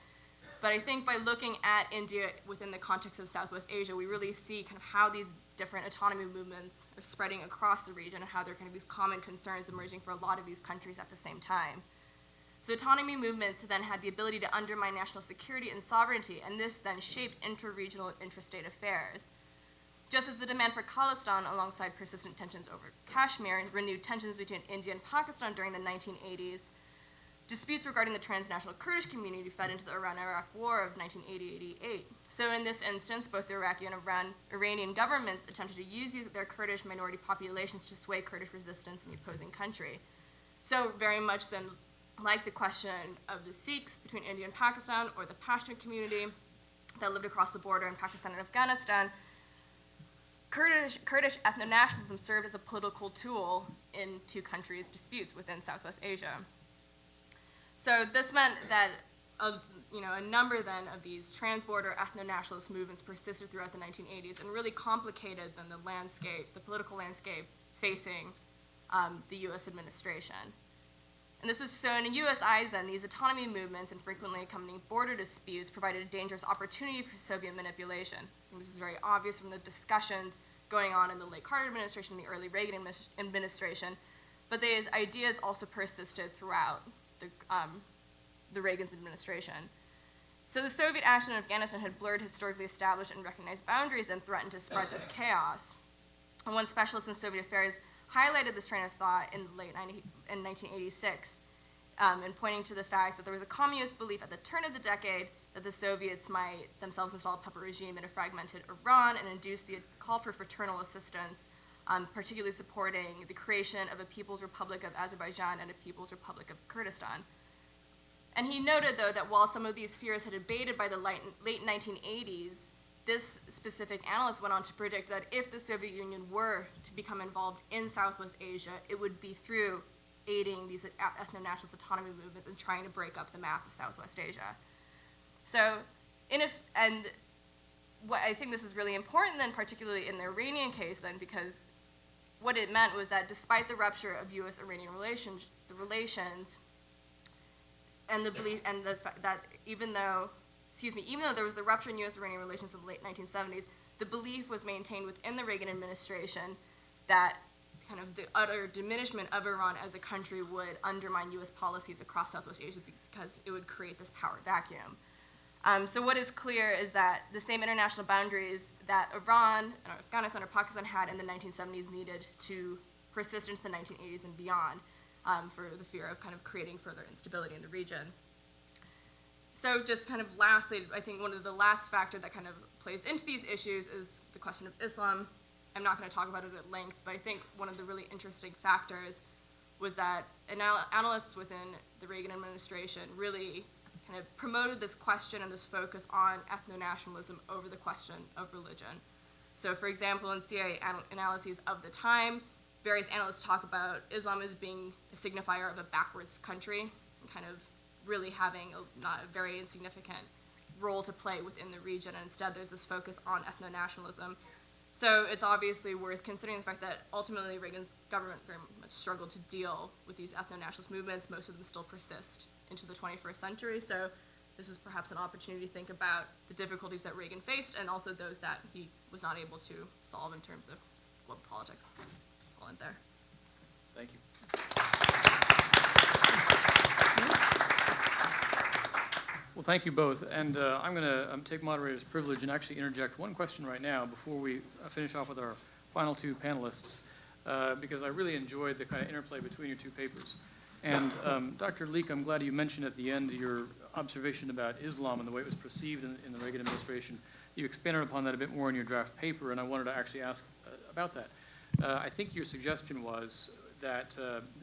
Speaker 3: But I think by looking at India within the context of Southwest Asia, we really see kind of how these different autonomy movements are spreading across the region and how there are kind of these common concerns emerging for a lot of these countries at the same time. So autonomy movements then had the ability to undermine national security and sovereignty, and this then shaped inter-regional and intrastate affairs. Just as the demand for Khalistan, alongside persistent tensions over Kashmir, renewed tensions between India and Pakistan during the 1980s, disputes regarding the transnational Kurdish community fed into the Iran-Iraq War of 1980-88. So in this instance, both the Iraqi and Iranian governments attempted to use their Kurdish minority populations to sway Kurdish resistance in the opposing country. So very much then, like the question of the Sikhs between India and Pakistan, or the Pashtun community that lived across the border in Pakistan and Afghanistan, Kurdish ethno-nationalism served as a political tool in two countries' disputes within Southwest Asia. So this meant that a number then of these trans-border ethno-nationalist movements persisted throughout the 1980s and really complicated then the political landscape facing the U.S. administration. And this was so in U.S. eyes then, these autonomy movements and frequently accompanying border disputes provided a dangerous opportunity for Soviet manipulation. And this is very obvious from the discussions going on in the late Carter administration and the early Reagan administration, but these ideas also persisted throughout the Reagan's administration. So the Soviet action in Afghanistan had blurred historically established and recognized boundaries and threatened to spread this chaos. And one specialist in Soviet affairs highlighted this train of thought in 1986, and pointing to the fact that there was a communist belief at the turn of the decade that the Soviets might themselves install a puppet regime in a fragmented Iran and induce the call for fraternal assistance, particularly supporting the creation of a People's Republic of Azerbaijan and a People's Republic of Kurdistan. And he noted, though, that while some of these fears had abated by the late 1980s, this specific analyst went on to predict that if the Soviet Union were to become involved in Southwest Asia, it would be through aiding these ethno-nationalist autonomy movements and trying to break up the map of Southwest Asia. So, and what I think this is really important then, particularly in the Iranian case then, because what it meant was that despite the rupture of U.S.-Iranian relations, and the belief, and the fact that even though there was the rupture in U.S.-Iranian relations in the late 1970s, the belief was maintained within the Reagan administration that kind of the utter diminishment of Iran as a country would undermine U.S. policies across Southwest Asia because it would create this power vacuum. So what is clear is that the same international boundaries that Iran, or Afghanistan, or Pakistan had in the 1970s needed to persist into the 1980s and beyond, for the fear of kind of creating further instability in the region. So just kind of lastly, I think one of the last factor that kind of plays into these issues is the question of Islam. I'm not going to talk about it at length, but I think one of the really interesting factors was that analysts within the Reagan administration really kind of promoted this question and this focus on ethno-nationalism over the question of religion. So for example, in CIA analyses of the time, various analysts talk about Islam as being a signifier of a backwards country, and kind of really having not a very insignificant role to play within the region, and instead there's this focus on ethno-nationalism. So it's obviously worth considering the fact that ultimately Reagan's government very much struggled to deal with these ethno-nationalist movements. Most of them still persist into the 21st century, so this is perhaps an opportunity to think about the difficulties that Reagan faced and also those that he was not able to solve in terms of global politics. I'll end there.
Speaker 1: Thank you. Well, thank you both. And I'm going to take moderator's privilege and actually interject one question right now before we finish off with our final two panelists, because I really enjoyed the kind of interplay between your two papers. And Dr. Leake, I'm glad you mentioned at the end your observation about Islam and the way it was perceived in the Reagan administration. You expanded upon that a bit more in your draft paper, and I wanted to actually ask about that. I think your suggestion was that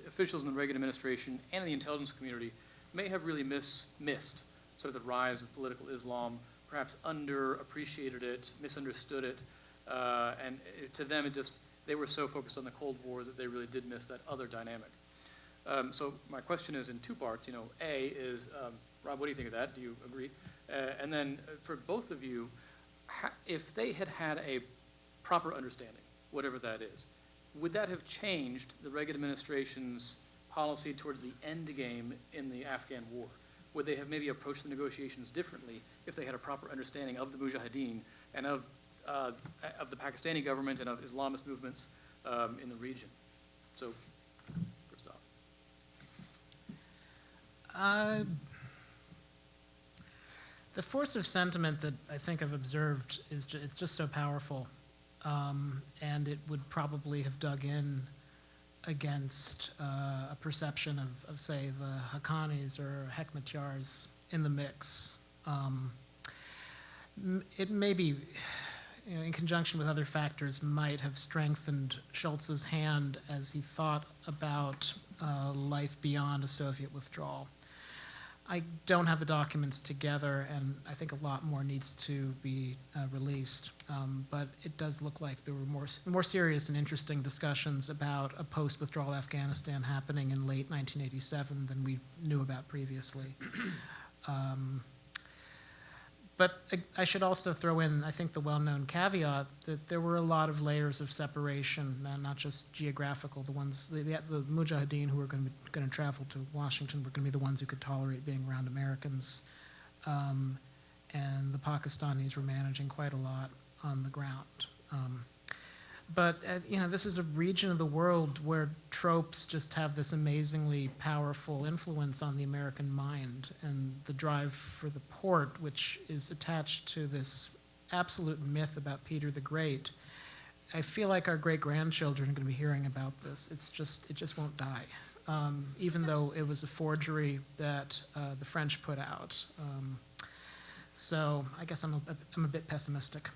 Speaker 1: officials in the Reagan administration and the intelligence community may have really missed sort of the rise of political Islam, perhaps underappreciated it, misunderstood it, and to them they were so focused on the Cold War that they really did miss that other dynamic. So my question is in two parts. A is, Rob, what do you think of that? Do you agree? And then for both of you, if they had had a proper understanding, whatever that is, would that have changed the Reagan administration's policy towards the end game in the Afghan war? would they have maybe approached the negotiations differently if they had a proper understanding of the Mujahideen and of the Pakistani government and of Islamist movements in the region? So, first off.
Speaker 2: The force of sentiment that I think I've observed is it's just so powerful, and it would probably have dug in against a perception of, say, the Haqqanis or Hekmatyars in the mix. It may be, in conjunction with other factors, might have strengthened Schultz's hand as he thought about life beyond a Soviet withdrawal. I don't have the documents together, and I think a lot more needs to be released. But it does look like there were more serious and interesting discussions about a post-withdrawal Afghanistan happening in late 1987 than we knew about previously. But I should also throw in, I think, the well-known caveat that there were a lot of layers of separation, not just geographical. The Mujahideen who were going to travel to Washington were going to be the ones who could tolerate being around Americans, and the Pakistanis were managing quite a lot on the ground. But this is a region of the world where tropes just have this amazingly powerful influence on the American mind, and the drive for the port, which is attached to this absolute myth about Peter the Great. I feel like our great-grandchildren are going to be hearing about this. It just won't die, even though it was a forgery that the French put out. So I guess I'm a bit pessimistic.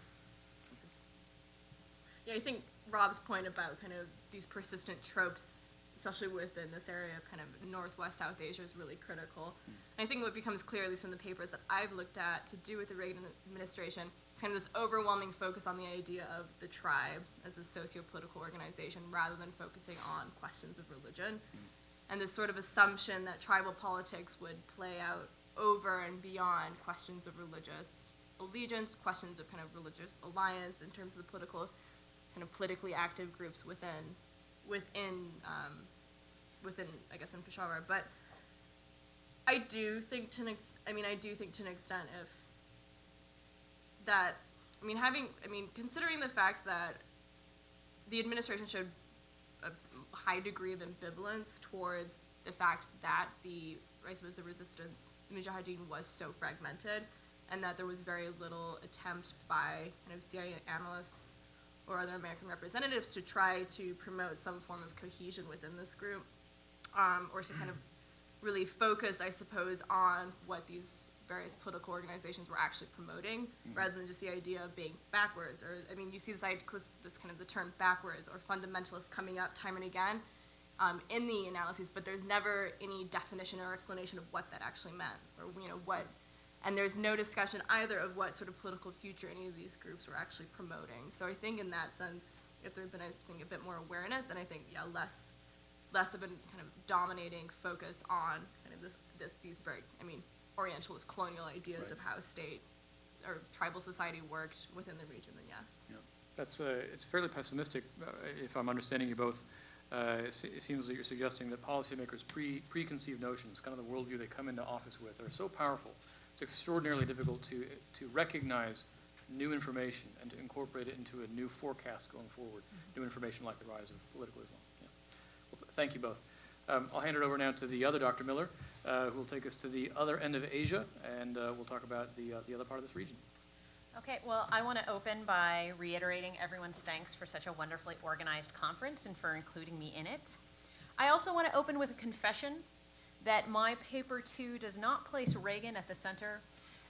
Speaker 3: Yeah, I think Rob's point about kind of these persistent tropes, especially within this area of kind of Northwest South Asia, is really critical. And I think what becomes clear, at least from the papers that I've looked at to do with the Reagan administration, is kind of this overwhelming focus on the idea of the tribe as a socio-political organization rather than focusing on questions of religion. And this sort of assumption that tribal politics would play out over and beyond questions of religious allegiance, questions of kind of religious alliance in terms of the political kind of politically active groups within I guess in Peshawar. But I do think to an extent considering the fact that the administration showed a high degree of ambivalence towards the fact that the resistance, the Mujahideen, was so fragmented, and that there was very little attempt by kind of CIA analysts or other American representatives to try to promote some form of cohesion within this group, or to kind of really focus, I suppose, on what these various political organizations were actually promoting, rather than just the idea of being backwards. Or, you see this kind of the term backwards or fundamentalist coming up time and again in the analyses, but there's never any definition or explanation of what that actually meant, or and there's no discussion either of what sort of political future any of these groups were actually promoting. So I think in that sense, if there had been, a bit more awareness, and I think, less of a kind of dominating focus on kind of these very, Orientalist colonial ideas of how state or tribal society worked within the region, then yes.
Speaker 1: Yeah. That's, it's fairly pessimistic, if I'm understanding you both. It seems that you're suggesting that policymakers' preconceived notions, kind of the worldview they come into office with, are so powerful. It's extraordinarily difficult to recognize new information and to incorporate it into a new forecast going forward, new information like the rise of political Islam. Yeah. Well, thank you both. I'll hand it over now to the other Dr. Miller, who will take us to the other end of Asia, and we'll talk about the other part of this region.
Speaker 4: Okay, well, I want to open by reiterating everyone's thanks for such a wonderfully organized conference and for including me in it. I also want to open with a confession that my paper, too, does not place Reagan at the center.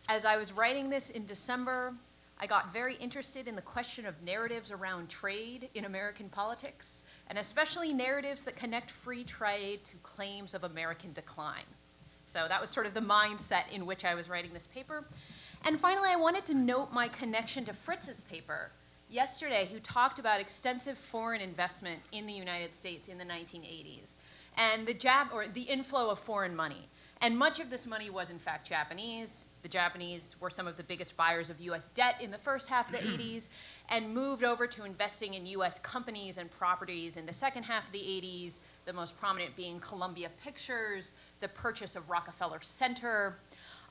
Speaker 4: As I was writing this in December, I got very interested in the question of narratives around trade in American politics, and especially narratives that connect free trade to claims of American decline. So that was sort of the mindset in which I was writing this paper. And finally, I wanted to note my connection to Fritz's paper yesterday, who talked about extensive foreign investment in the United States in the 1980s, and the inflow of foreign money. And much of this money was, in fact, Japanese. The Japanese were some of the biggest buyers of U.S. debt in the first half of the 80s, and moved over to investing in U.S. companies and properties in the second half of the 80s, the most prominent being Columbia Pictures, the purchase of Rockefeller Center.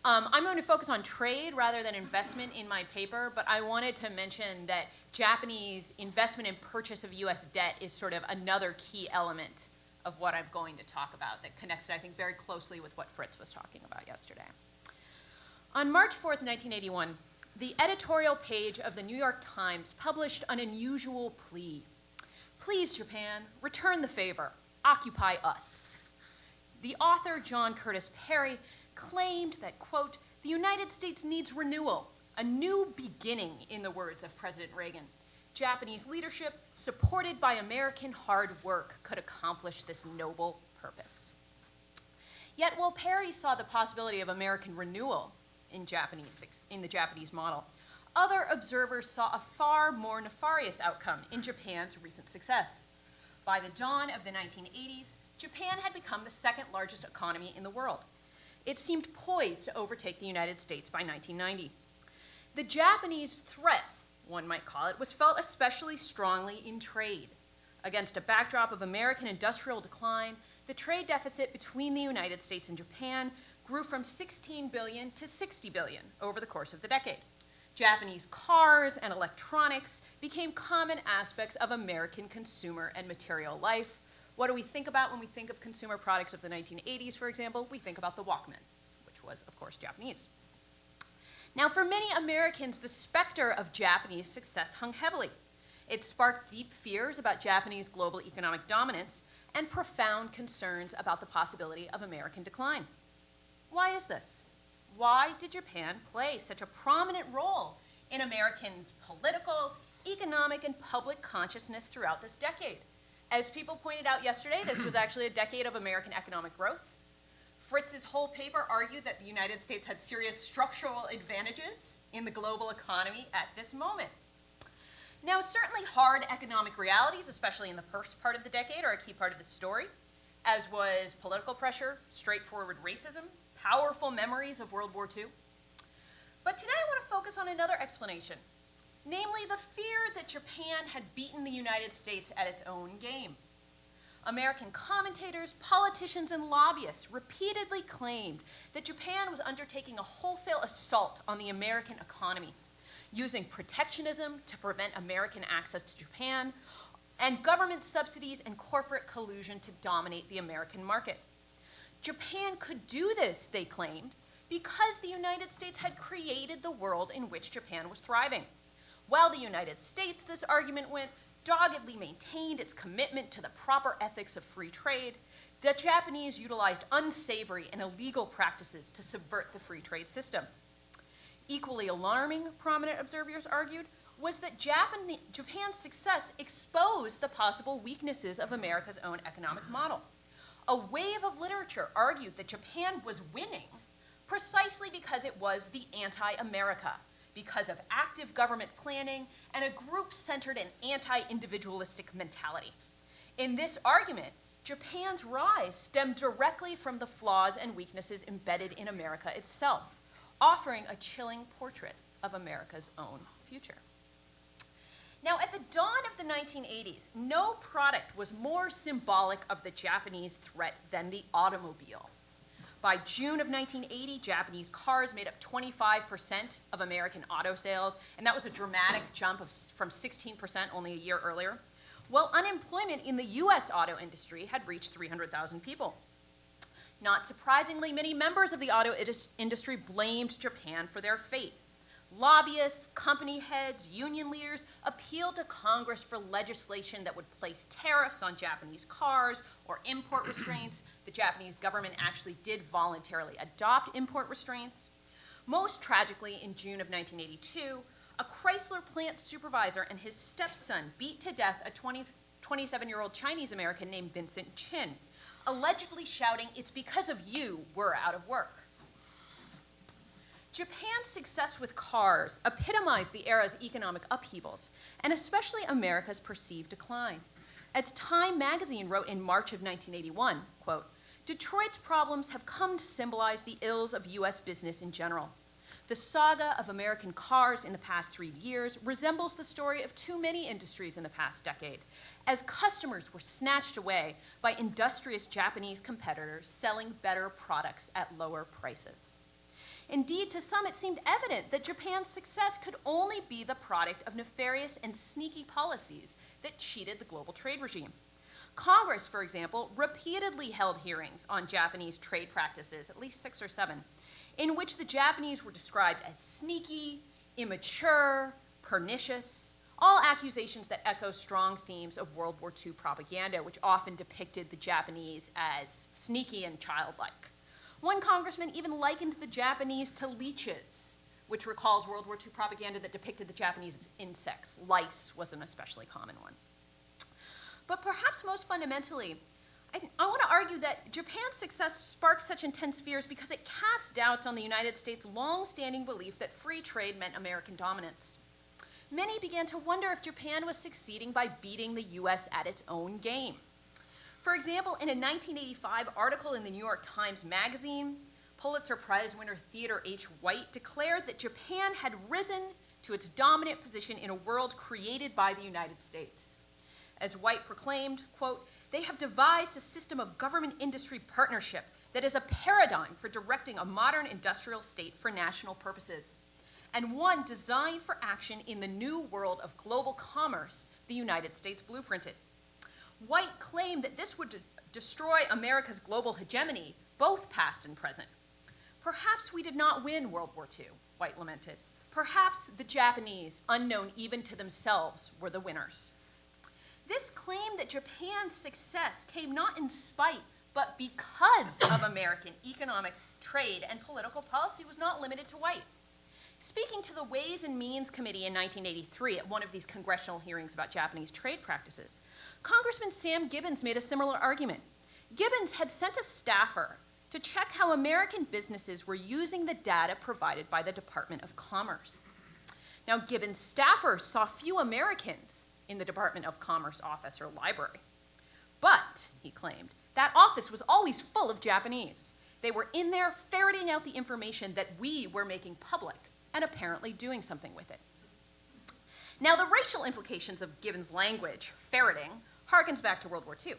Speaker 4: I'm going to focus on trade rather than investment in my paper, but I wanted to mention that Japanese investment and purchase of US debt is sort of another key element of what I'm going to talk about that connects it, I think, very closely with what Fritz was talking about yesterday. On March 4th, 1981, the editorial page of the New York Times published an unusual plea. Please, Japan, return the favor, occupy us. The author, John Curtis Perry, claimed that, quote, the United States needs renewal, a new beginning, in the words of President Reagan. Japanese leadership, supported by American hard work, could accomplish this noble purpose. Yet while Perry saw the possibility of American renewal in the Japanese model, other observers saw a far more nefarious outcome in Japan's recent success. By the dawn of the 1980s, Japan had become the second largest economy in the world. It seemed poised to overtake the United States by 1990. The Japanese threat, one might call it, was felt especially strongly in trade. Against a backdrop of American industrial decline, the trade deficit between the United States and Japan grew from 16 billion to 60 billion over the course of the decade. Japanese cars and electronics became common aspects of American consumer and material life. What do we think about when we think of consumer products of the 1980s, for example? We think about the Walkman, which was, of course, Japanese. Now, for many Americans, the specter of Japanese success hung heavily. It sparked deep fears about Japanese global economic dominance and profound concerns about the possibility of American decline. Why is this? Why did Japan play such a prominent role in Americans' political, economic, and public consciousness throughout this decade? As people pointed out yesterday, this was actually a decade of American economic growth. Fritz's whole paper argued that the United States had serious structural advantages in the global economy at this moment. Now, certainly hard economic realities, especially in the first part of the decade, are a key part of the story, as was political pressure, straightforward racism, powerful memories of World War II. But today I want to focus on another explanation, namely the fear that Japan had beaten the United States at its own game. American commentators, politicians, and lobbyists repeatedly claimed that Japan was undertaking a wholesale assault on the American economy, using protectionism to prevent American access to Japan, and government subsidies and corporate collusion to dominate the American market. Japan could do this, they claimed, because the United States had created the world in which Japan was thriving. While the United States, this argument went, doggedly maintained its commitment to the proper ethics of free trade, the Japanese utilized unsavory and illegal practices to subvert the free trade system. Equally alarming, prominent observers argued, was that Japan's success exposed the possible weaknesses of America's own economic model. A wave of literature argued that Japan was winning precisely because it was the anti-America, because of active government planning and a group-centered and anti-individualistic mentality. In this argument, Japan's rise stemmed directly from the flaws and weaknesses embedded in America itself, offering a chilling portrait of America's own future. Now, at the dawn of the 1980s, no product was more symbolic of the Japanese threat than the automobile. By June of 1980, Japanese cars made up 25% of American auto sales, and that was a dramatic jump from 16% only a year earlier, while unemployment in the US auto industry had reached 300,000 people. Not surprisingly, many members of the auto industry blamed Japan for their fate. Lobbyists, company heads, union leaders appealed to Congress for legislation that would place tariffs on Japanese cars or import restraints. The Japanese government actually did voluntarily adopt import restraints. Most tragically, in June of 1982, a Chrysler plant supervisor and his stepson beat to death a 27-year-old Chinese American named Vincent Chin, allegedly shouting, "It's because of you we're out of work." Japan's success with cars epitomized the era's economic upheavals, and especially America's perceived decline. As Time magazine wrote in March of 1981, quote, "Detroit's problems have come to symbolize the ills of US business in general. The saga of American cars in the past 3 years resembles the story of too many industries in the past decade, as customers were snatched away by industrious Japanese competitors selling better products at lower prices. Indeed, to some, it seemed evident that Japan's success could only be the product of nefarious and sneaky policies that cheated the global trade regime. Congress, for example, repeatedly held hearings on Japanese trade practices, at least 6 or 7, in which the Japanese were described as sneaky, immature, pernicious, all accusations that echo strong themes of World War II propaganda, which often depicted the Japanese as sneaky and childlike. One congressman even likened the Japanese to leeches, which recalls World War II propaganda that depicted the Japanese as insects. Lice was an especially common one. But perhaps most fundamentally, I want to argue that Japan's success sparked such intense fears because it cast doubts on the United States' long-standing belief that free trade meant American dominance. Many began to wonder if Japan was succeeding by beating the US at its own game. For example, in a 1985 article in the New York Times Magazine, Pulitzer Prize winner Theodore H. White declared that Japan had risen to its dominant position in a world created by the United States. As White proclaimed, quote, "They have devised a system of government-industry partnership that is a paradigm for directing a modern industrial state for national purposes, and one designed for action in the new world of global commerce the United States blueprinted." White claimed that this would destroy America's global hegemony, both past and present. "Perhaps we did not win World War II," White lamented. "Perhaps the Japanese, unknown even to themselves, were the winners." This claim that Japan's success came not in spite, but because of American economic, trade, and political policy was not limited to White. Speaking to the Ways and Means Committee in 1983 at one of these congressional hearings about Japanese trade practices, Congressman Sam Gibbons made a similar argument. Gibbons had sent a staffer to check how American businesses were using the data provided by the Department of Commerce. Now, Gibbons' staffer saw few Americans in the Department of Commerce office or library. But, he claimed, that office was always full of Japanese. They were in there ferreting out the information that we were making public and apparently doing something with it. Now, the racial implications of Gibbons' language, ferreting, harkens back to World War II.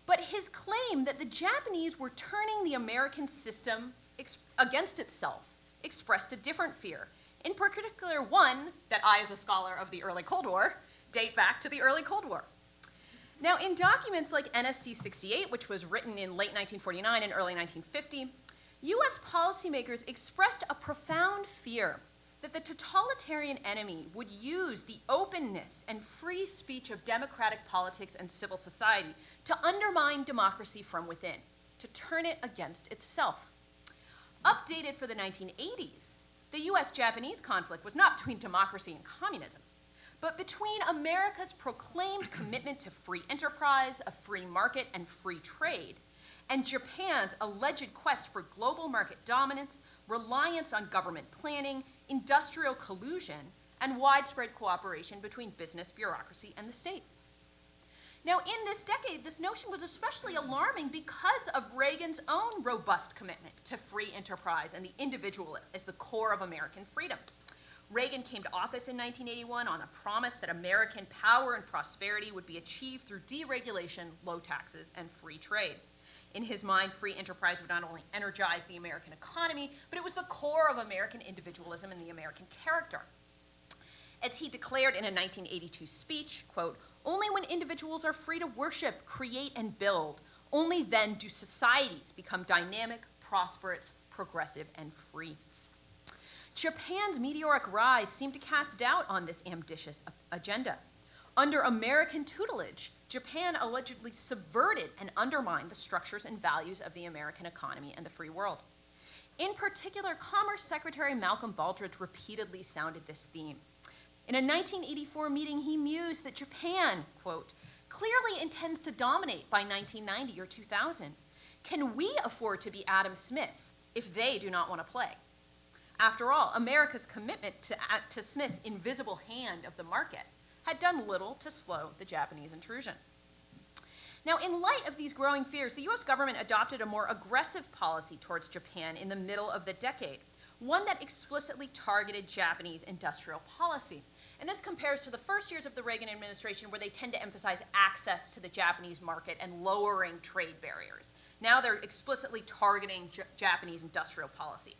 Speaker 4: But his claim that the Japanese were turning the American system against itself expressed a different fear, in particular one that I, as a scholar of the early Cold War, date back to the early Cold War. Now, in documents like NSC 68, which was written in late 1949 and early 1950, US policymakers expressed a profound fear that the totalitarian enemy would use the openness and free speech of democratic politics and civil society to undermine democracy from within, to turn it against itself. Updated for the 1980s, the US-Japanese conflict was not between democracy and communism, but between America's proclaimed commitment to free enterprise, a free market, and free trade, and Japan's alleged quest for global market dominance, reliance on government planning, industrial collusion, and widespread cooperation between business, bureaucracy, and the state. Now, in this decade, this notion was especially alarming because of Reagan's own robust commitment to free enterprise and the individual as the core of American freedom. Reagan came to office in 1981 on a promise that American power and prosperity would be achieved through deregulation, low taxes, and free trade. In his mind, free enterprise would not only energize the American economy, but it was the core of American individualism and the American character. As he declared in a 1982 speech, quote, "Only when individuals are free to worship, create, and build, only then do societies become dynamic, prosperous, progressive, and free." Japan's meteoric rise seemed to cast doubt on this ambitious agenda. Under American tutelage, Japan allegedly subverted and undermined the structures and values of the American economy and the free world. In particular, Commerce Secretary Malcolm Baldrige repeatedly sounded this theme. In a 1984 meeting, he mused that Japan, quote, "clearly intends to dominate by 1990 or 2000. Can we afford to be Adam Smith if they do not want to play?" After all, America's commitment to Smith's invisible hand of the market had done little to slow the Japanese intrusion. Now, in light of these growing fears, the US government adopted a more aggressive policy towards Japan in the middle of the decade, one that explicitly targeted Japanese industrial policy. And this compares to the first years of the Reagan administration, where they tend to emphasize access to the Japanese market and lowering trade barriers. Now they're explicitly targeting Japanese industrial policy.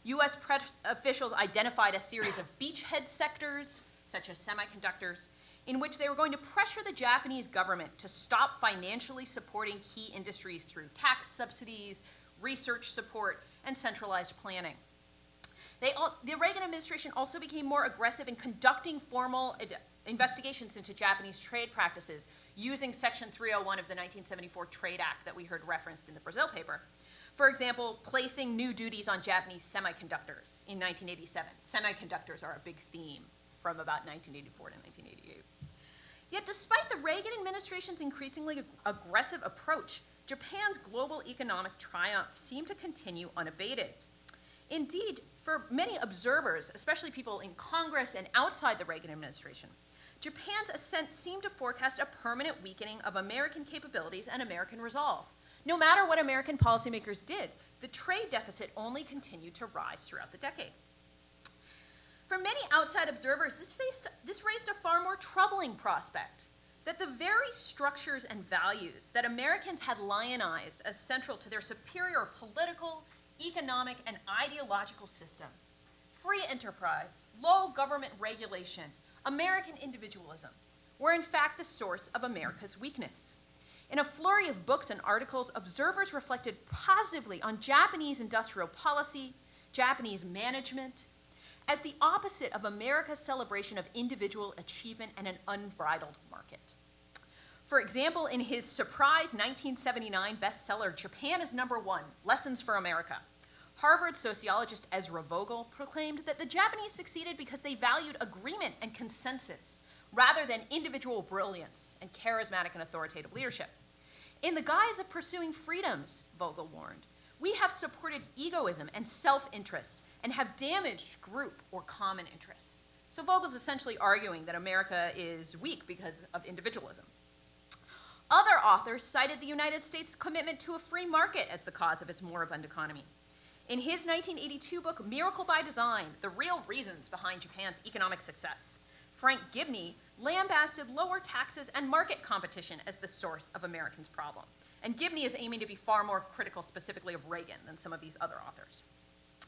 Speaker 4: US officials identified a series of beachhead sectors, such as semiconductors, in which they were going to pressure the Japanese government to stop financially supporting key industries through tax subsidies, research support, and centralized planning. The Reagan administration also became more aggressive in conducting formal investigations into Japanese trade practices using Section 301 of the 1974 Trade Act that we heard referenced in the Brazil paper. For example, placing new duties on Japanese semiconductors in 1987. Semiconductors are a big theme from about 1984 to 1988. Yet despite the Reagan administration's increasingly aggressive approach, Japan's global economic triumph seemed to continue unabated. Indeed, for many observers, especially people in Congress and outside the Reagan administration, Japan's ascent seemed to forecast a permanent weakening of American capabilities and American resolve. No matter what American policymakers did, the trade deficit only continued to rise throughout the decade. For many outside observers, this raised a far more troubling prospect, that the very structures and values that Americans had lionized as central to their superior political, economic, and ideological system, free enterprise, low government regulation, American individualism, were in fact the source of America's weakness. In a flurry of books and articles, observers reflected positively on Japanese industrial policy, Japanese management, as the opposite of America's celebration of individual achievement and an unbridled market. For example, in his surprise 1979 bestseller, Japan is Number One, Lessons for America, Harvard sociologist Ezra Vogel proclaimed that the Japanese succeeded because they valued agreement and consensus rather than individual brilliance and charismatic and authoritative leadership. In the guise of pursuing freedoms, Vogel warned, we have supported egoism and self-interest and have damaged group or common interests. So Vogel's essentially arguing that America is weak because of individualism. Other authors cited the United States' commitment to a free market as the cause of its moribund economy. In his 1982 book, Miracle by Design, The Real Reasons Behind Japan's Economic Success, Frank Gibney lambasted lower taxes and market competition as the source of Americans' problem. And Gibney is aiming to be far more critical specifically of Reagan than some of these other authors.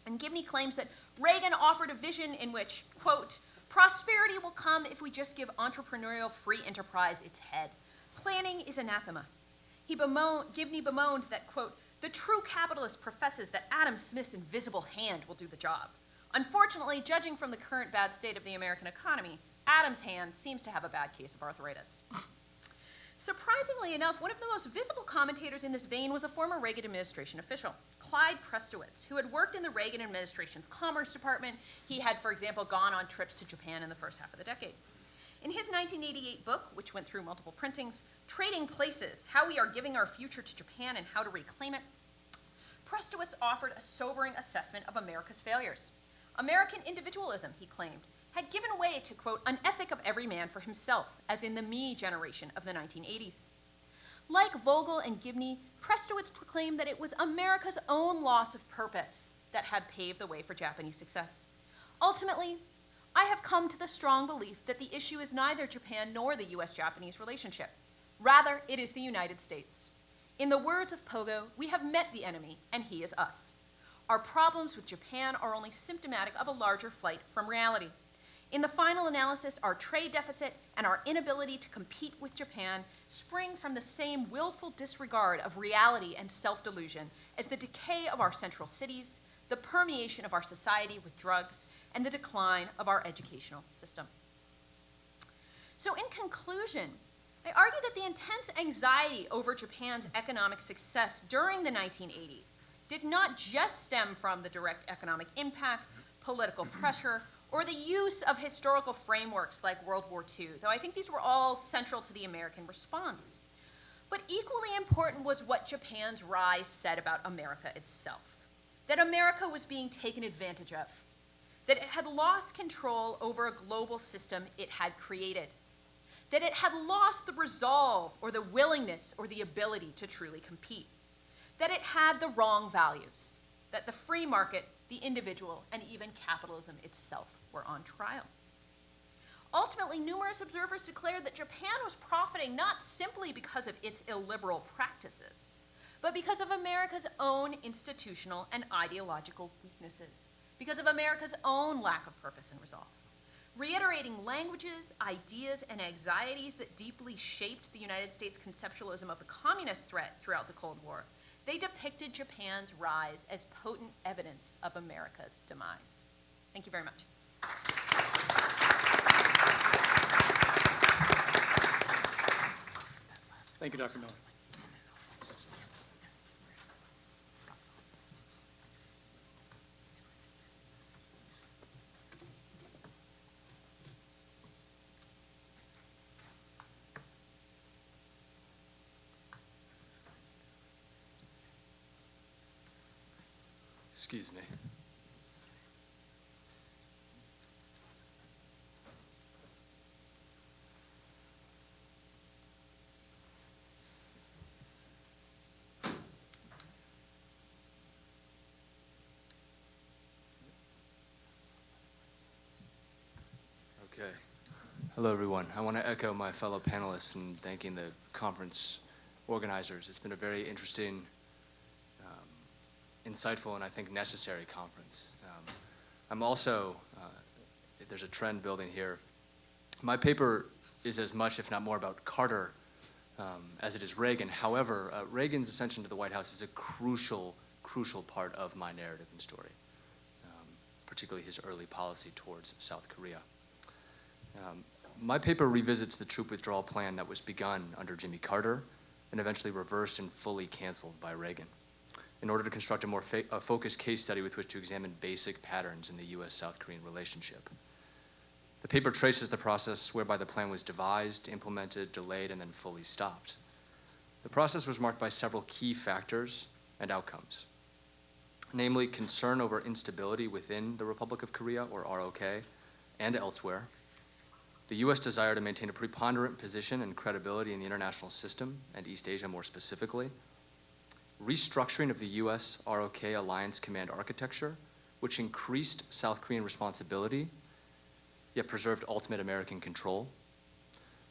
Speaker 4: And Gibney claims that Reagan offered a vision in which, quote, prosperity will come if we just give entrepreneurial free enterprise its head. Planning is anathema. Gibney bemoaned that, quote, the true capitalist professes that Adam Smith's invisible hand will do the job. Unfortunately, judging from the current bad state of the American economy, Adam's hand seems to have a bad case of arthritis. Surprisingly enough, one of the most visible commentators in this vein was a former Reagan administration official, Clyde Prestowitz, who had worked in the Reagan administration's Commerce Department. He had, for example, gone on trips to Japan in the first half of the decade. In his 1988 book, which went through multiple printings, Trading Places, How We Are Giving Our Future to Japan and How to Reclaim It, Prestowitz offered a sobering assessment of America's failures. American individualism, he claimed, had given way to, quote, an ethic of every man for himself, as in the me generation of the 1980s. Like Vogel and Gibney, Prestowitz proclaimed that it was America's own loss of purpose that had paved the way for Japanese success. Ultimately, I have come to the strong belief that the issue is neither Japan nor the US-Japanese relationship. Rather, it is the United States. In the words of Pogo, we have met the enemy, and he is us. Our problems with Japan are only symptomatic of a larger flight from reality. In the final analysis, our trade deficit and our inability to compete with Japan spring from the same willful disregard of reality and self-delusion as the decay of our central cities, the permeation of our society with drugs, and the decline of our educational system. So in conclusion, I argue that the intense anxiety over Japan's economic success during the 1980s did not just stem from the direct economic impact, political pressure, or the use of historical frameworks like World War II, though I think these were all central to the American response. But equally important was what Japan's rise said about America itself, that America was being taken advantage of, that it had lost control over a global system it had created, that it had lost the resolve or the willingness or the ability to truly compete, that it had the wrong values, that the free market the individual, and even capitalism itself were on trial. Ultimately, numerous observers declared that Japan was profiting not simply because of its illiberal practices, but because of America's own institutional and ideological weaknesses, because of America's own lack of purpose and resolve. Reiterating languages, ideas, and anxieties that deeply shaped the United States' conceptualism of the communist threat throughout the Cold War, they depicted Japan's rise as potent evidence of America's demise. Thank you very much.
Speaker 1: Thank you, Dr. Miller.
Speaker 5: Excuse me. Okay. Hello, everyone. I want to echo my fellow panelists in thanking the conference organizers. It's been a very interesting, insightful, and I think necessary conference. I'm also, there's a trend building here. My paper is as much, if not more, about Carter as it is Reagan. However, Reagan's ascension to the White House is a crucial part of my narrative and story, particularly his early policy towards South Korea. My paper revisits the troop withdrawal plan that was begun under Jimmy Carter and eventually reversed and fully canceled by Reagan, in order to construct a more focused case study with which to examine basic patterns in the U.S.-South Korean relationship. The paper traces the process whereby the plan was devised, implemented, delayed, and then fully stopped. The process was marked by several key factors and outcomes, namely concern over instability within the Republic of Korea, or ROK, and elsewhere, the U.S. desire to maintain a preponderant position and credibility in the international system, and East Asia more specifically, restructuring of the U.S. ROK Alliance Command architecture, which increased South Korean responsibility, yet preserved ultimate American control.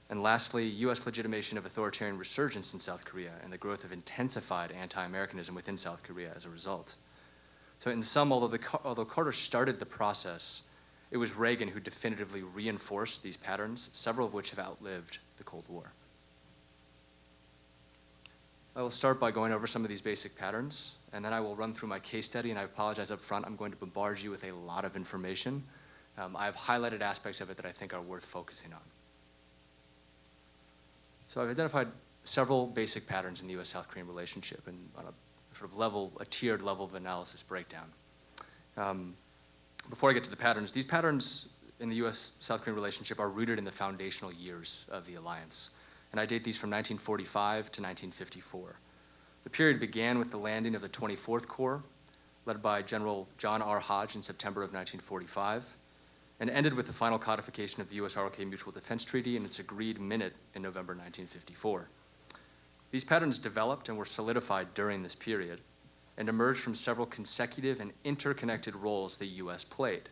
Speaker 5: And lastly, U.S. legitimation of authoritarian resurgence in South Korea and the growth of intensified anti-Americanism within South Korea as a result. So in sum, although Carter started the process, it was Reagan who definitively reinforced these patterns, several of which have outlived the Cold War. I will start by going over some of these basic patterns, and then I will run through my case study, and I apologize up front, I'm going to bombard you with a lot of information. I have highlighted aspects of it that I think are worth focusing on. So I've identified several basic patterns in the U.S.-South Korean relationship, and on a tiered level of analysis breakdown. Before I get to the patterns, these patterns in the U.S.-South Korean relationship are rooted in the foundational years of the alliance. And I date these from 1945 to 1954. The period began with the landing of the 24th Corps, led by General John R. Hodge in September of 1945, and ended with the final codification of the U.S.-ROK Mutual Defense Treaty and its agreed minute in November 1954. These patterns developed and were solidified during this period and emerged from several consecutive and interconnected roles the U.S. played,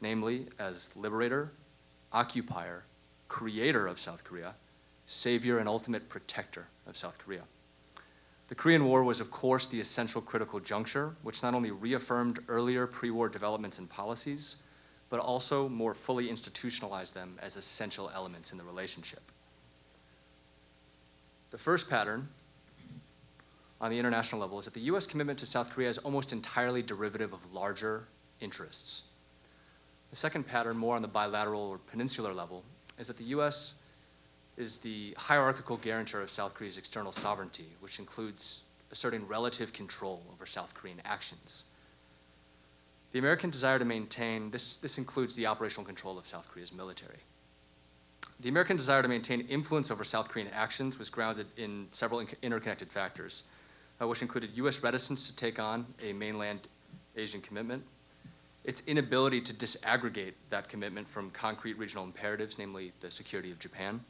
Speaker 5: namely as liberator, occupier, creator of South Korea, savior and ultimate protector of South Korea. The Korean War was, of course, the essential critical juncture, which not only reaffirmed earlier pre-war developments and policies, but also more fully institutionalized them as essential elements in the relationship. The first pattern on the international level is that the U.S. commitment to South Korea is almost entirely derivative of larger interests. The second pattern, more on the bilateral or peninsular level, is that the U.S. is the hierarchical guarantor of South Korea's external sovereignty, which includes asserting relative control over South Korean actions. The American desire to maintain, this includes the operational control of South Korea's military. The American desire to maintain influence over South Korean actions was grounded in several interconnected factors, which included U.S. reticence to take on a mainland Asian commitment, its inability to disaggregate that commitment from concrete regional imperatives, namely the security of Japan,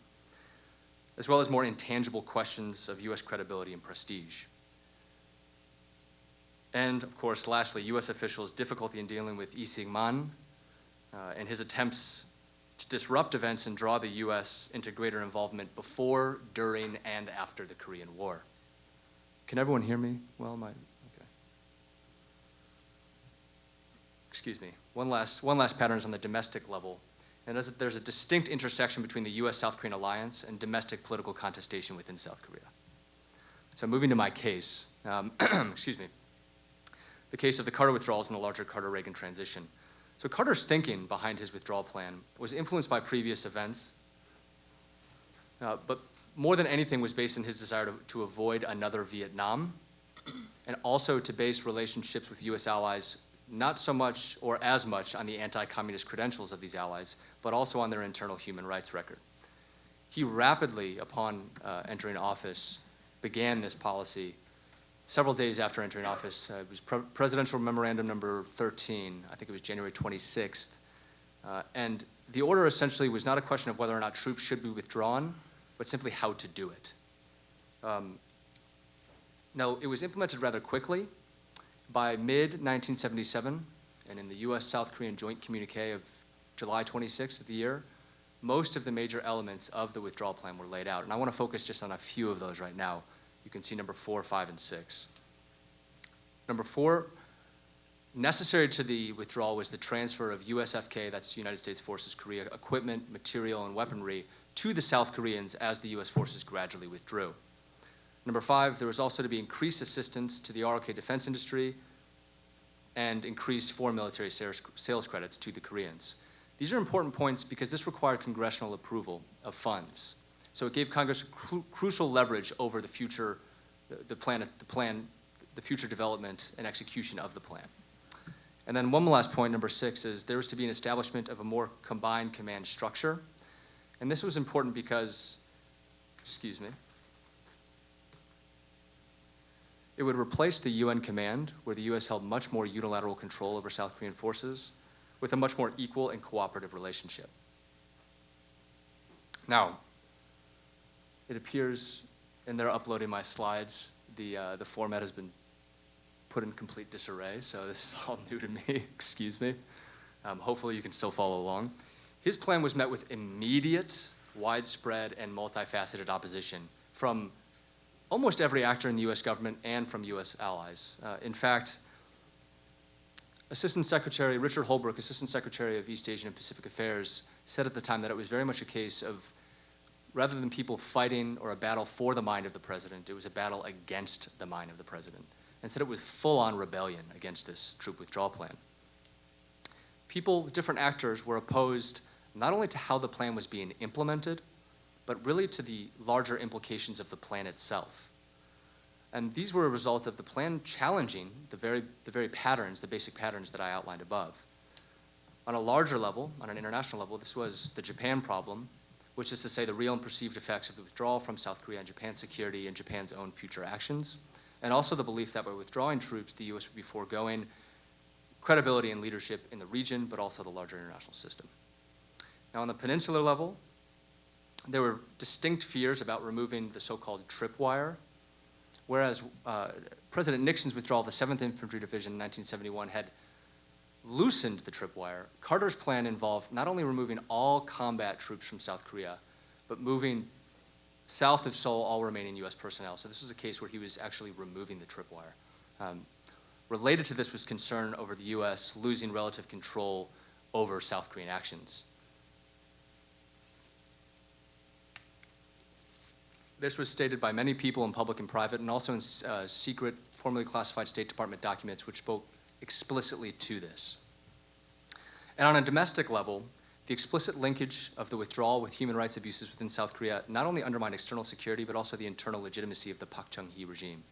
Speaker 5: as well as more intangible questions of U.S. credibility and prestige. And of course, lastly, US officials' difficulty in dealing with Lee Syngman and his attempts to disrupt events and draw the US into greater involvement before, during, and after the Korean War. Can everyone hear me? Well, okay. Excuse me. One last pattern is on the domestic level. And there's a distinct intersection between the US-South Korean alliance and domestic political contestation within South Korea. So moving to my case, excuse me, the case of the Carter withdrawals and the larger Carter-Reagan transition. So Carter's thinking behind his withdrawal plan was influenced by previous events, but more than anything was based on his desire to avoid another Vietnam, and also to base relationships with US allies not so much or as much on the anti-communist credentials of these allies, but also on their internal human rights record. He rapidly, upon entering office, began this policy. Several days after entering office, it was Presidential Memorandum number 13, I think it was January 26th, and the order essentially was not a question of whether or not troops should be withdrawn, but simply how to do it. Now, it was implemented rather quickly. By mid-1977, and in the US-South Korean joint communique of July 26th of the year, most of the major elements of the withdrawal plan were laid out, and I want to focus just on a few of those right now. You can see number 4, 5, and 6. Number 4, necessary to the withdrawal was the transfer of USFK, that's United States Forces Korea, equipment, material, and weaponry to the South Koreans as the US forces gradually withdrew. Number 5, there was also to be increased assistance to the ROK defense industry and increased foreign military sales credits to the Koreans. These are important points because this required congressional approval of funds. So it gave Congress crucial leverage over the future, the future development and execution of the plan. And then one last point, number 6, is there was to be an establishment of a more combined command structure. And this was important because, excuse me, it would replace the UN command, where the US held much more unilateral control over South Korean forces, with a much more equal and cooperative relationship. Now, it appears, and they're uploading my slides, the format has been put in complete disarray, so this is all new to me, excuse me. Hopefully you can still follow along. His plan was met with immediate, widespread, and multifaceted opposition from almost every actor in the US government and from US allies. In fact, Assistant Secretary Richard Holbrooke, Assistant Secretary of East Asian and Pacific Affairs, said at the time that it was very much a case of, rather than people fighting or a battle for the mind of the president, it was a battle against the mind of the president, and said it was full-on rebellion against this troop withdrawal plan. People, different actors, were opposed not only to how the plan was being implemented, but really to the larger implications of the plan itself. And these were a result of the plan challenging the very patterns, the basic patterns that I outlined above. On a larger level, on an international level, this was the Japan problem, which is to say the real and perceived effects of the withdrawal from South Korea on Japan's security and Japan's own future actions, and also the belief that by withdrawing troops, the US would be foregoing credibility and leadership in the region, but also the larger international system. Now, on the peninsular level, there were distinct fears about removing the so-called tripwire, whereas President Nixon's withdrawal of the 7th Infantry Division in 1971 had loosened the tripwire. Carter's plan involved not only removing all combat troops from South Korea, but moving south of Seoul all remaining US personnel. So this was a case where he was actually removing the tripwire. Related to this was concern over the US losing relative control over South Korean actions. This was stated by many people in public and private, and also in secret, formally classified State Department documents, which spoke explicitly to this. And on a domestic level, the explicit linkage of the withdrawal with human rights abuses within South Korea not only undermined external security, but also the internal legitimacy of the Park Chung-hee regime.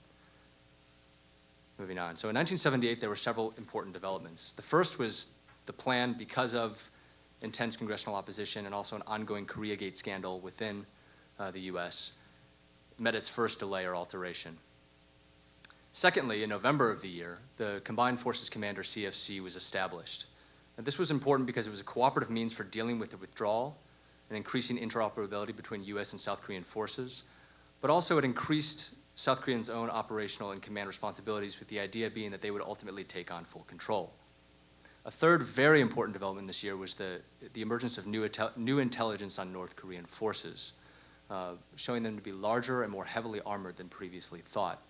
Speaker 5: Moving on. So in 1978, there were several important developments. The first was the plan, because of intense congressional opposition and also an ongoing Koreagate scandal within the US, met its first delay or alteration. Secondly, in November of the year, the Combined Forces Commander, CFC, was established. And this was important because it was a cooperative means for dealing with the withdrawal and increasing interoperability between US and South Korean forces, but also it increased South Koreans' own operational and command responsibilities, with the idea being that they would ultimately take on full control. A third very important development this year was the emergence of new intelligence on North Korean forces, showing them to be larger and more heavily armored than previously thought.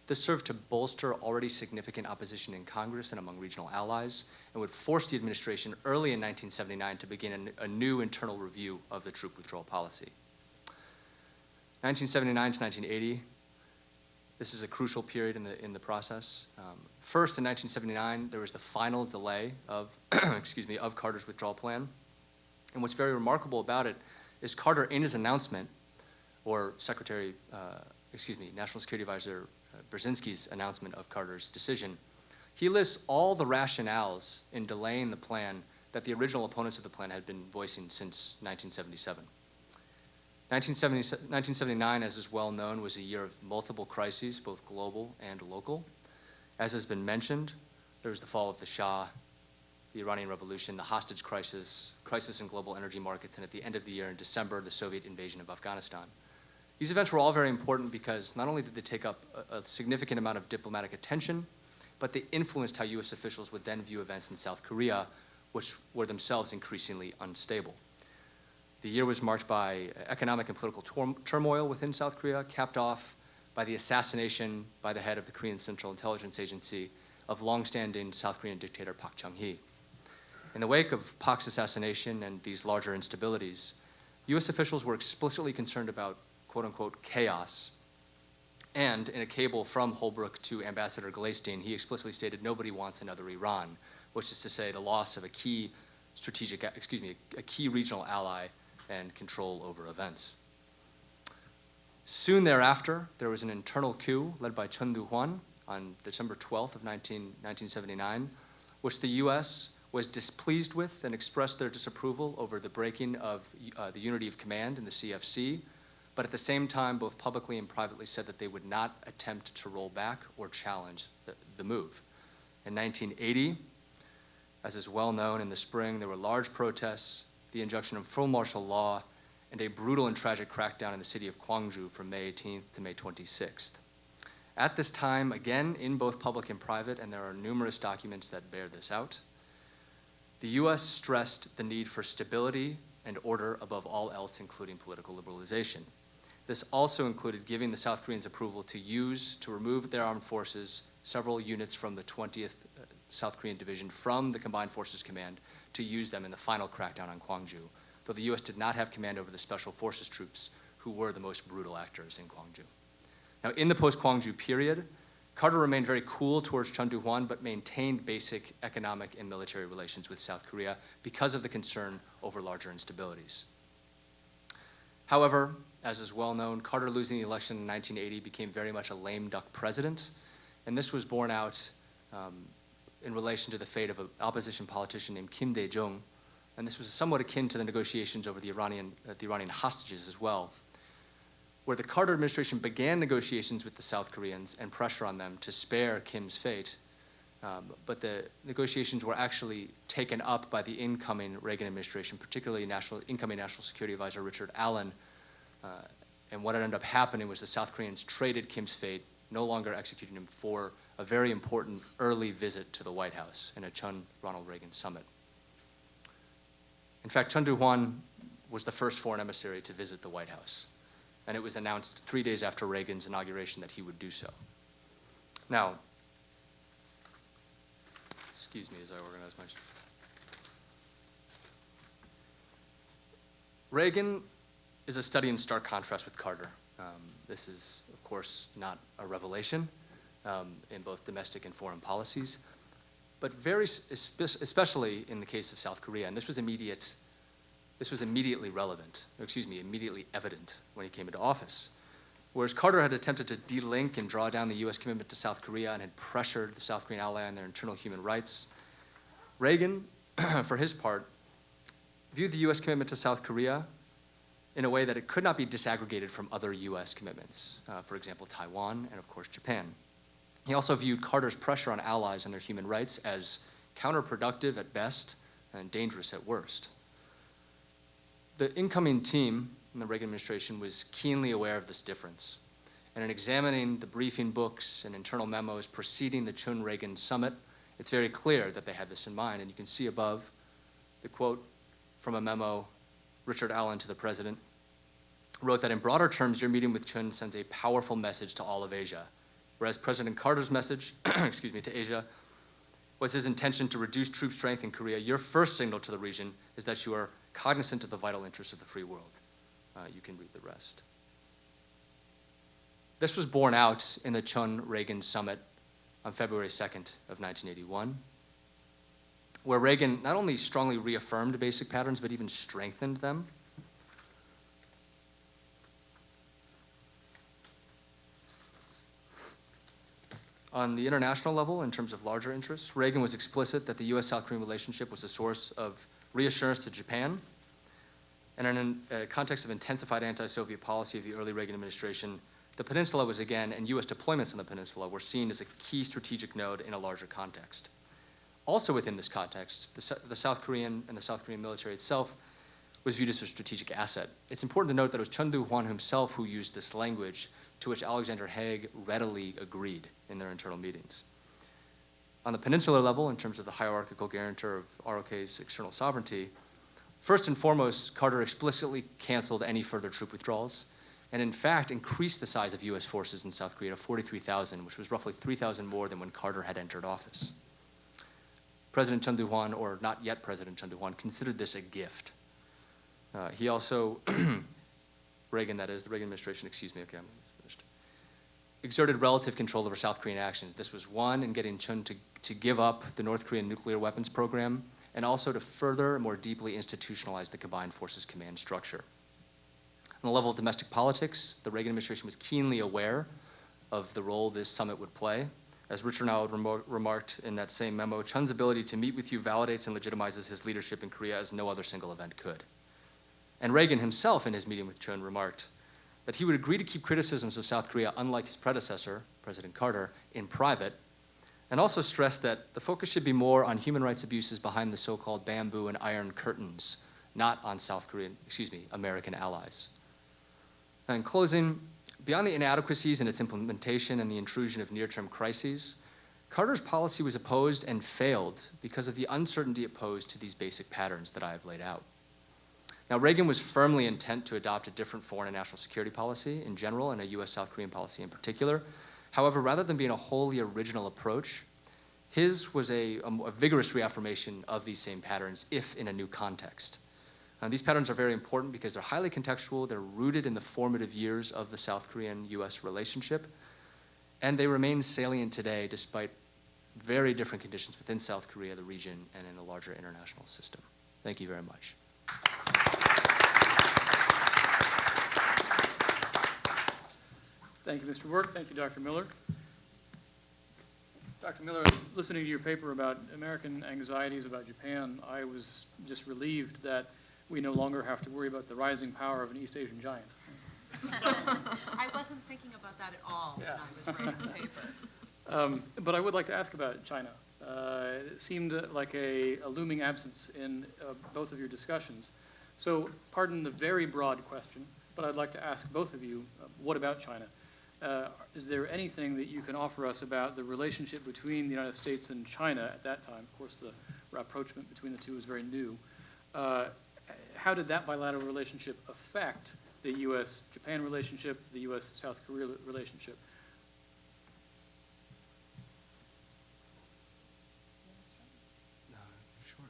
Speaker 5: This served to bolster already significant opposition in Congress and among regional allies, and would force the administration early in 1979 to begin a new internal review of the troop withdrawal policy. 1979 to 1980, this is a crucial period in the process. First, in 1979, there was the final delay of, of Carter's withdrawal plan. And what's very remarkable about it is Carter, in his announcement, or National Security Advisor Brzezinski's announcement of Carter's decision, he lists all the rationales in delaying the plan that the original opponents of the plan had been voicing since 1977. 1979, as is well known, was a year of multiple crises, both global and local. As has been mentioned, there was the fall of the Shah, the Iranian Revolution, the hostage crisis in global energy markets, and at the end of the year in December, the Soviet invasion of Afghanistan. These events were all very important because not only did they take up a significant amount of diplomatic attention, but they influenced how US officials would then view events in South Korea, which were themselves increasingly unstable. The year was marked by economic and political turmoil within South Korea, capped off by the assassination by the head of the Korean Central Intelligence Agency of longstanding South Korean dictator Park Chung-hee. In the wake of Park's assassination and these larger instabilities, US officials were explicitly concerned about quote-unquote chaos. And in a cable from Holbrooke to Ambassador Glestein, he explicitly stated nobody wants another Iran, which is to say the loss of a key regional ally and control over events. Soon thereafter, there was an internal coup led by Chun Doo-hwan on December 12th of 1979, which the US was displeased with and expressed their disapproval over the breaking of the unity of command in the CFC, but at the same time, both publicly and privately said that they would not attempt to roll back or challenge the move. In 1980, as is well known, in the spring, there were large protests, the injunction of full martial law, and a brutal and tragic crackdown in the city of Gwangju from May 18th to May 26th. At this time, again, in both public and private, and there are numerous documents that bear this out, the US stressed the need for stability and order above all else, including political liberalization. This also included giving the South Koreans approval to remove their armed forces, several units from the 20th South Korean Division from the Combined Forces Command, to use them in the final crackdown on Gwangju, though the US did not have command over the Special Forces troops, who were the most brutal actors in Gwangju. Now, in the post-Gwangju period, Carter remained very cool towards Chun Doo-hwan, but maintained basic economic and military relations with South Korea because of the concern over larger instabilities. However, as is well known, Carter losing the election in 1980 became very much a lame duck president, and this was borne out in relation to the fate of an opposition politician named Kim Dae-jung, and this was somewhat akin to the negotiations over the Iranian hostages as well, where the Carter administration began negotiations with the South Koreans and pressure on them to spare Kim's fate, but the negotiations were actually taken up by the incoming Reagan administration, particularly incoming National Security Advisor Richard Allen, and what ended up happening was the South Koreans traded Kim's fate, no longer executing him, for a very important early visit to the White House in a Chun-Ronald Reagan summit. In fact, Chun Doo-hwan was the first foreign emissary to visit the White House, and it was announced 3 days after Reagan's inauguration that he would do so. Now, excuse me as I organize my... Reagan is a study in stark contrast with Carter. This is, of course, not a revelation in both domestic and foreign policies, but especially in the case of South Korea, and this was immediately evident when he came into office. Whereas Carter had attempted to de-link and draw down the US commitment to South Korea and had pressured the South Korean ally on their internal human rights, Reagan, for his part, viewed the US commitment to South Korea in a way that it could not be disaggregated from other US commitments, for example, Taiwan and, of course, Japan. He also viewed Carter's pressure on allies and their human rights as counterproductive at best and dangerous at worst. The incoming team in the Reagan administration was keenly aware of this difference And in examining the briefing books and internal memos preceding the Chun-Reagan summit, it's very clear that they had this in mind. And you can see above the quote from a memo, Richard Allen to the president, wrote that in broader terms, your meeting with Chun sends a powerful message to all of Asia, whereas President Carter's message, to Asia was his intention to reduce troop strength in Korea. Your first signal to the region is that you are cognizant of the vital interests of the free world. You can read the rest. This was borne out in the Chun-Reagan summit on February 2nd of 1981, where Reagan not only strongly reaffirmed basic patterns, but even strengthened them. On the international level, in terms of larger interests, Reagan was explicit that the US-South Korean relationship was a source of reassurance to Japan. And in a context of intensified anti-Soviet policy of the early Reagan administration, the peninsula was again, and US deployments on the peninsula were seen as a key strategic node in a larger context. Also within this context, the South Korean and the South Korean military itself was viewed as a strategic asset. It's important to note that it was Chun Doo-hwan himself who used this language, to which Alexander Haig readily agreed in their internal meetings. On the peninsular level, in terms of the hierarchical guarantor of ROK's external sovereignty, first and foremost, Carter explicitly canceled any further troop withdrawals, and in fact increased the size of US forces in South Korea to 43,000, which was roughly 3,000 more than when Carter had entered office. President Chun Doo-hwan, or not yet President Chun Doo-hwan, considered this a gift. He also, Reagan, that is, the Reagan administration, excuse me, okay, I'm finished, exerted relative control over South Korean action. This was one, in getting Chun to give up the North Korean nuclear weapons program, and also to further and more deeply institutionalize the combined forces command structure. On the level of domestic politics, the Reagan administration was keenly aware of the role this summit would play. As Richard Ronald remarked in that same memo, Chun's ability to meet with you validates and legitimizes his leadership in Korea as no other single event could. And Reagan himself, in his meeting with Chun, remarked that he would agree to keep criticisms of South Korea, unlike his predecessor, President Carter, in private, and also stressed that the focus should be more on human rights abuses behind the so-called bamboo and iron curtains, not on American allies. Now, in closing, beyond the inadequacies in its implementation and the intrusion of near-term crises, Carter's policy was opposed and failed because of the uncertainty it posed to these basic patterns that I have laid out. Now, Reagan was firmly intent to adopt a different foreign and national security policy in general and a US-South Korean policy in particular. However, rather than being a wholly original approach, his was a vigorous reaffirmation of these same patterns, if in a new context. These patterns are very important because they're highly contextual, they're rooted in the formative years of the South Korean-US relationship, and they remain salient today despite very different conditions within South Korea, the region, and in the larger international system. Thank you very much.
Speaker 1: Thank you, Mr. Work. Thank you, Dr. Miller. Dr. Miller, listening to your paper about American anxieties about Japan, I was just relieved that we no longer have to worry about the rising power of an East Asian giant.
Speaker 4: I wasn't thinking about that at all when I was writing the paper.
Speaker 1: But I would like to ask about China. It seemed like a looming absence in both of your discussions. So pardon the very broad question, but I'd like to ask both of you, what about China? Is there anything that you can offer us about the relationship between the United States and China at that time? Of course, the rapprochement between the two was very new. How did that bilateral relationship affect the U.S.-Japan relationship, the U.S.-South Korea relationship?
Speaker 5: Sure.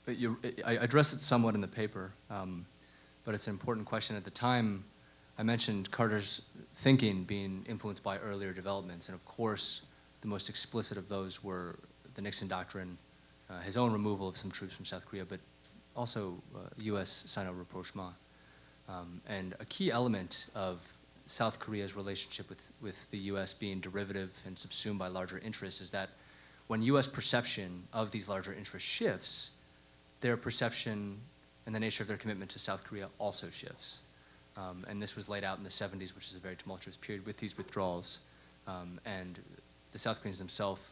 Speaker 5: But I addressed it somewhat in the paper, but it's an important question. At the time, I mentioned Carter's thinking being influenced by earlier developments, and of course, the most explicit of those were the Nixon Doctrine, his own removal of some troops from South Korea, but also U.S. Sino rapprochement. And a key element of South Korea's relationship with the U.S. being derivative and subsumed by larger interests is that when U.S. perception of these larger interests shifts, their perception and the nature of their commitment to South Korea also shifts. And this was laid out in the 70s, which is a very tumultuous period with these withdrawals. And the South Koreans themselves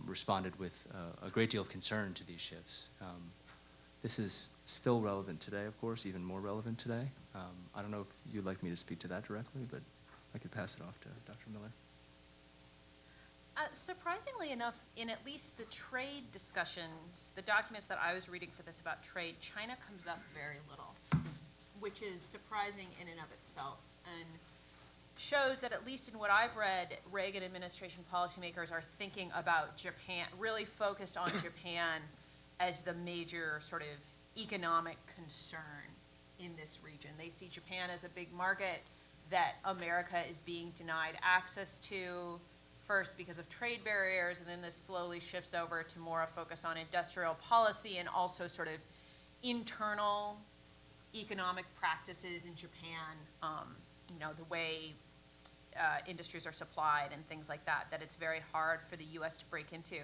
Speaker 5: responded with a great deal of concern to these shifts. This is still relevant today, of course, even more relevant today. I don't know if you'd like me to speak to that directly, but I could pass it off to Dr. Miller.
Speaker 4: Surprisingly enough, in at least the trade discussions, the documents that I was reading for this about trade, China comes up very little, which is surprising in and of itself, and shows that at least in what I've read, Reagan administration policymakers are thinking about Japan, really focused on Japan as the major sort of economic concern in this region. They see Japan as a big market that America is being denied access to, first because of trade barriers, and then this slowly shifts over to more a focus on industrial policy and also sort of internal economic practices in Japan, the way industries are supplied and things like that, that it's very hard for the U.S. to break into.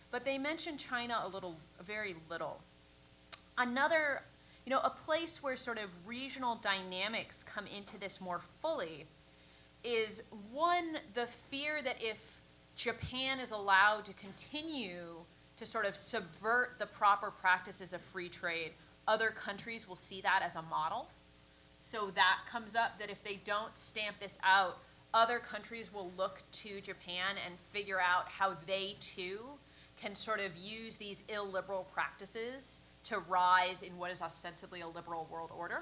Speaker 4: But they mention China very little. Another, a place where sort of regional dynamics come into this more fully is, one, the fear that if Japan is allowed to continue to sort of subvert the proper practices of free trade, other countries will see that as a model. So that comes up, that if they don't stamp this out, other countries will look to Japan and figure out how they too can sort of use these illiberal practices to rise in what is ostensibly a liberal world order.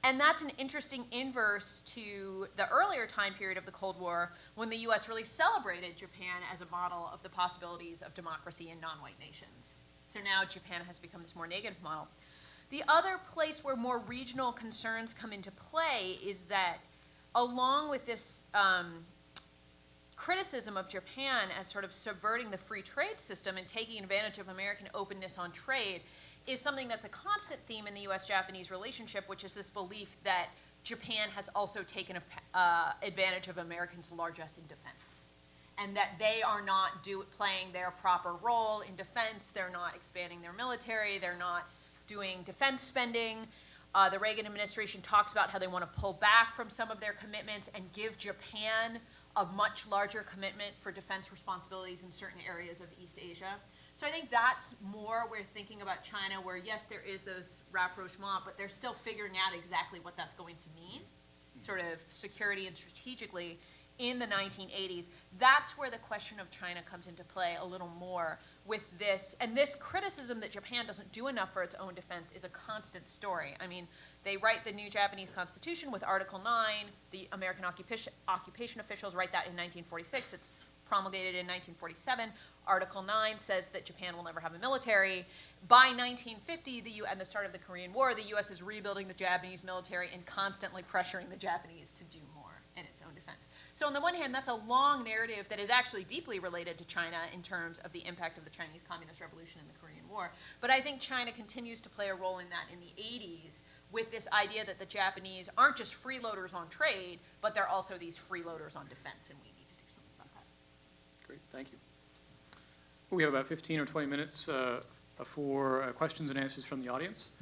Speaker 4: And that's an interesting inverse to the earlier time period of the Cold War, when the U.S. really celebrated Japan as a model of the possibilities of democracy in non-white nations. So now Japan has become this more negative model. The other place where more regional concerns come into play is that, along with this criticism of Japan as sort of subverting the free trade system and taking advantage of American openness on trade, is something that's a constant theme in the U.S.-Japanese relationship, which is this belief that Japan has also taken advantage of Americans' largesse in defense, and that they are not playing their proper role in defense. They're not expanding their military. They're not doing defense spending. The Reagan administration talks about how they want to pull back from some of their commitments and give Japan a much larger commitment for defense responsibilities in certain areas of East Asia. So I think that's more we're thinking about China, where yes, there is those rapprochement, but they're still figuring out exactly what that's going to mean, sort of security and strategically, in the 1980s. That's where the question of China comes into play a little more with this. And this criticism that Japan doesn't do enough for its own defense is a constant story. I mean, they write the new Japanese Constitution with Article 9. The American occupation officials write that in 1946. It's promulgated in 1947. Article 9 says that Japan will never have a military. By 1950, and the start of the Korean War, the U.S. is rebuilding the Japanese military and constantly pressuring the Japanese to do more in its own defense. So on the one hand, that's a long narrative that is actually deeply related to China in terms of the impact of the Chinese Communist Revolution and the Korean War. But I think China continues to play a role in that in the 80s, with this idea that the Japanese aren't just freeloaders on trade, but they're also these freeloaders on defense, and we need to do something about that.
Speaker 1: Great, thank you. We have about 15 or 20 minutes for questions and answers from the audience.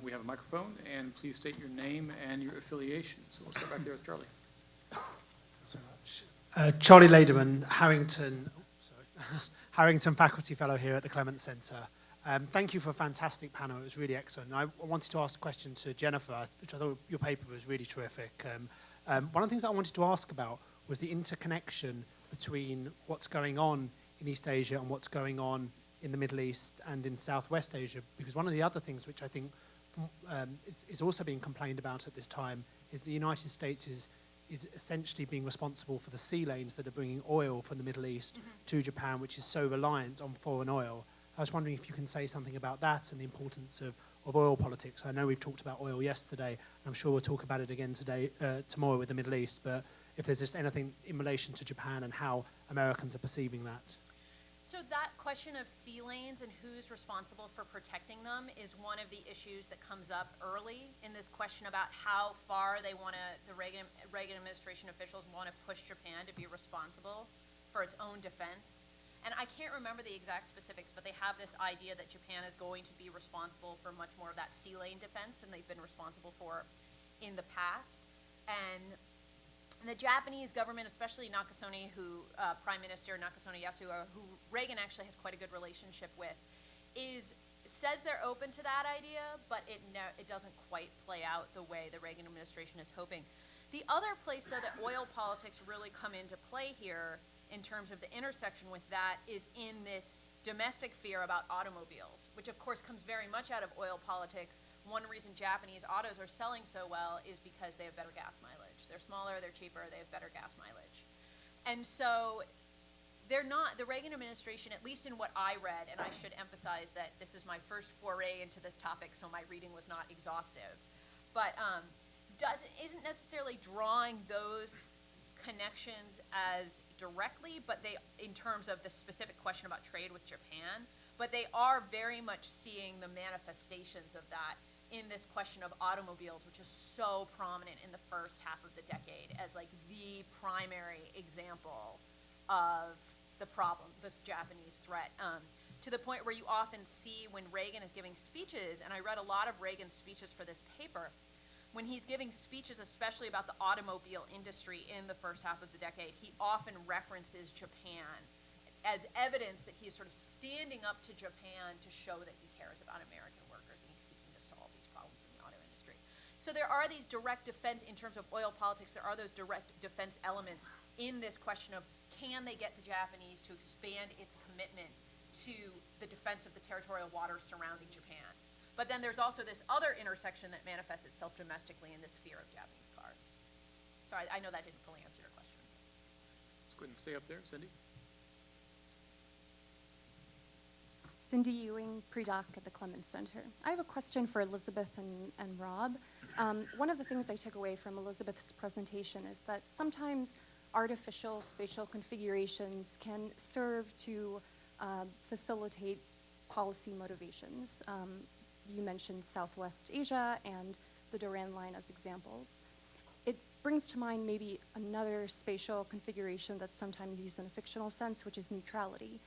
Speaker 1: We have a microphone, and please state your name and your affiliation. So we'll start back there with Charlie.
Speaker 6: So much. Charlie Lederman, Harrington Faculty Fellow here at the Clements Centre. Thank you for a fantastic panel. It was really excellent. I wanted to ask a question to Jennifer, which I thought your paper was really terrific. One of the things I wanted to ask about was the interconnection between what's going on in East Asia and what's going on in the Middle East and in Southwest Asia, because one of the other things which I think is also being complained about at this time is the United States is essentially being responsible for the sea lanes that are bringing oil from the Middle East to Japan, which is so reliant on foreign oil. I was wondering if you can say something about that and the importance of oil politics. I know we've talked about oil yesterday, and I'm sure we'll talk about it again tomorrow with the Middle East, but if there's just anything in relation to Japan and how Americans are perceiving that.
Speaker 4: So that question of sea lanes and who's responsible for protecting them is one of the issues that comes up early in this question about how far the Reagan administration officials want to push Japan to be responsible for its own defense. And I can't remember the exact specifics, but they have this idea that Japan is going to be responsible for much more of that sea lane defense than they've been responsible for in the past. And the Japanese government, especially Nakasone, Prime Minister Nakasone Yasuo, who Reagan actually has quite a good relationship with, is says they're open to that idea, but it doesn't quite play out the way the Reagan administration is hoping. The other place, though, that oil politics really come into play here in terms of the intersection with that is in this domestic fear about automobiles, which of course comes very much out of oil politics. One reason Japanese autos are selling so well is because they have better gas mileage. They're smaller, they're cheaper, they have better gas mileage. And so they're not, the Reagan administration, at least in what I read, and I should emphasize that this is my first foray into this topic, so my reading was not exhaustive, but isn't necessarily drawing those connections as directly, but they, in terms of the specific question about trade with Japan, but they are very much seeing the manifestations of that in this question of automobiles, which is so prominent in the first half of the decade as like the primary example of the problem, this Japanese threat, to the point where you often see when Reagan is giving speeches, and I read a lot of Reagan's speeches for this paper, when he's giving speeches, especially about the automobile industry in the first half of the decade, he often references Japan as evidence that he is sort of standing up to Japan to show that he cares about American workers and he's seeking to solve these problems in the auto industry. So there are these direct defense, in terms of oil politics, there are those direct defense elements in this question of can they get the Japanese to expand its commitment to the defense of the territorial waters surrounding Japan. But then there's also this other intersection that manifests itself domestically in this fear of Japanese cars. So I know that didn't fully answer your question.
Speaker 1: Let's go ahead and stay up there, Cindy.
Speaker 7: Cindy Ewing, pre-doc at the Clements Center. I have a question for Elisabeth and Rob. One of the things I took away from Elisabeth's presentation is that sometimes artificial spatial configurations can serve to facilitate policy motivations. You mentioned Southwest Asia and the Duran Line as examples. It brings to mind maybe another spatial configuration that's sometimes used in a fictional sense, which is neutrality.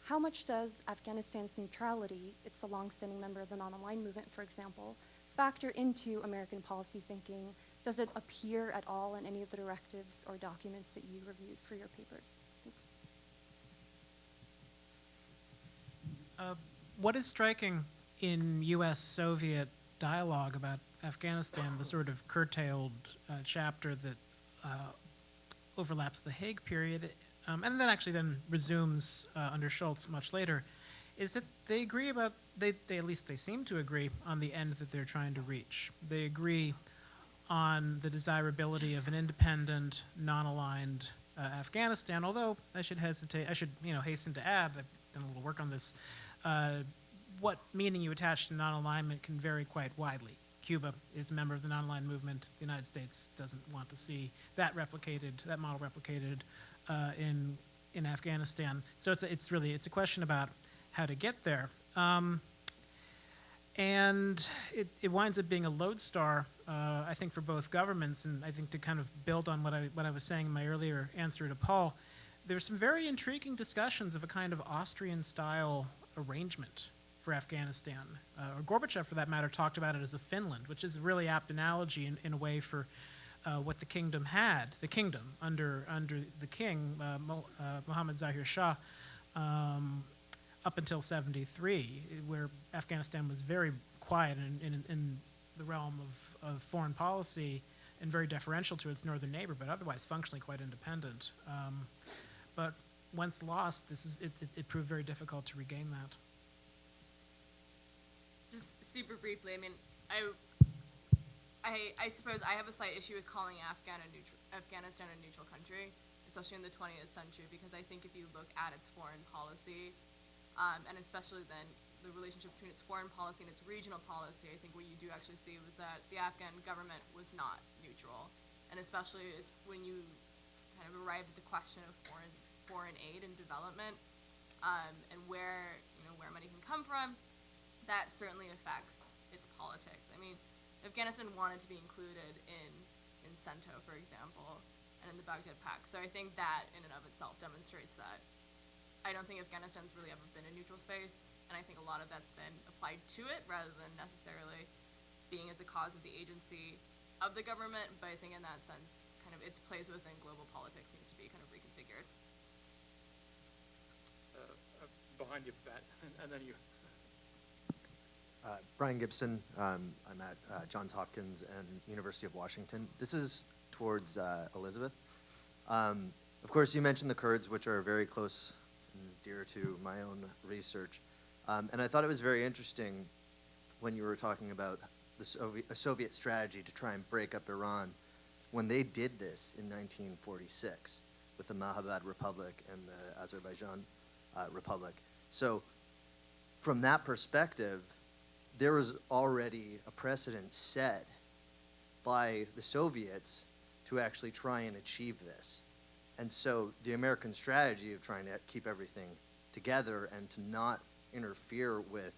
Speaker 7: How much does Afghanistan's neutrality, it's a longstanding member of the non-aligned movement, for example, factor into American policy thinking? Does it appear at all in any of the directives or documents that you reviewed for your papers? Thanks.
Speaker 2: What is striking in U.S.-Soviet dialogue about Afghanistan, the sort of curtailed chapter that overlaps the Hague period, and then actually then resumes under Schultz much later, is that they agree about, they at least they seem to agree on the end that they're trying to reach. They agree on the desirability of an independent, non-aligned Afghanistan, although I should hasten to add, I've done a little work on this, what meaning you attach to non-alignment can vary quite widely. Cuba is a member of the non-aligned movement. The United States doesn't want to see that replicated, that model replicated in Afghanistan. So it's really a question about how to get there. And it winds up being a lodestar, I think, for both governments. And I think to kind of build on what I was saying in my earlier answer to Paul, there's some very intriguing discussions of a kind of Austrian-style arrangement for Afghanistan. Or Gorbachev, for that matter, talked about it as a Finland, which is a really apt analogy in a way for what the kingdom had, the kingdom under the king, Mohammad Zahir Shah, up until 1973, where Afghanistan was very quiet in the realm of foreign policy and very deferential to its northern neighbor, but otherwise functionally quite independent. But once lost, it proved very difficult to regain that.
Speaker 3: Just super briefly, I mean, I suppose I have a slight issue with calling Afghanistan a neutral country, especially in the 20th century, because I think if you look at its foreign policy, and especially then the relationship between its foreign policy and its regional policy, I think what you do actually see was that the Afghan government was not neutral, and especially is when you kind of arrive at the question of foreign aid and development, and where money can come from, that certainly affects its politics. I mean, Afghanistan wanted to be included in CENTO, for example, and in the Baghdad Pact. So I think that in and of itself demonstrates that I don't think Afghanistan's really ever been a neutral space, and I think a lot of that's been applied to it rather than necessarily being as a cause of the agency of the government, but I think in that sense, kind of its place within global politics needs to be kind of reconfigured.
Speaker 1: Behind you, Pat, and then you.
Speaker 8: Brian Gibson. I'm at Johns Hopkins and University of Washington. This is towards Elisabeth. Of course, you mentioned the Kurds, which are very close and dear to my own research. And I thought it was very interesting when you were talking about a Soviet strategy to try and break up Iran when they did this in 1946 with the Mahabad Republic and the Azerbaijan Republic. So from that perspective, there was already a precedent set by the Soviets to actually try and achieve this. And so the American strategy of trying to keep everything together and to not interfere with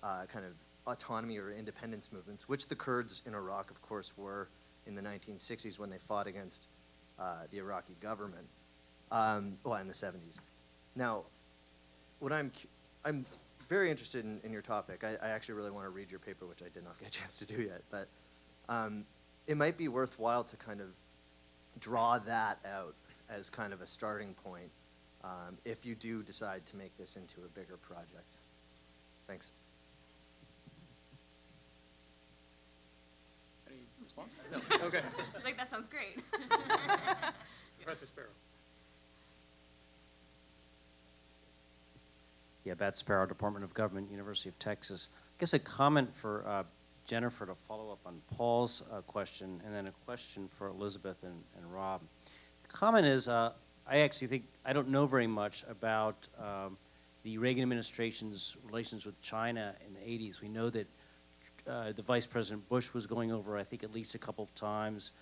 Speaker 8: kind of autonomy or independence movements, which the Kurds in Iraq, of course, were in the 1960s when they fought against the Iraqi government, well, in the 70s. Now, what I'm very interested in your topic. I actually really want to read your paper, which I did not get a chance to do yet, but it might be worthwhile to kind of draw that out as kind of a starting point if you do decide to make this into a bigger project. Thanks.
Speaker 1: Any response? No. Okay.
Speaker 3: I was like, that sounds great.
Speaker 1: Professor Sparrow.
Speaker 9: Yeah, Bat Sparrow, Department of Government, University of Texas. I guess a comment for Jennifer to follow up on Paul's question, and then a question for Elisabeth and Rob. The comment is, I actually think, I don't know very much about the Reagan administration's relations with China in the 80s. We know that the Vice President Bush was going over, I think, at least a couple of times.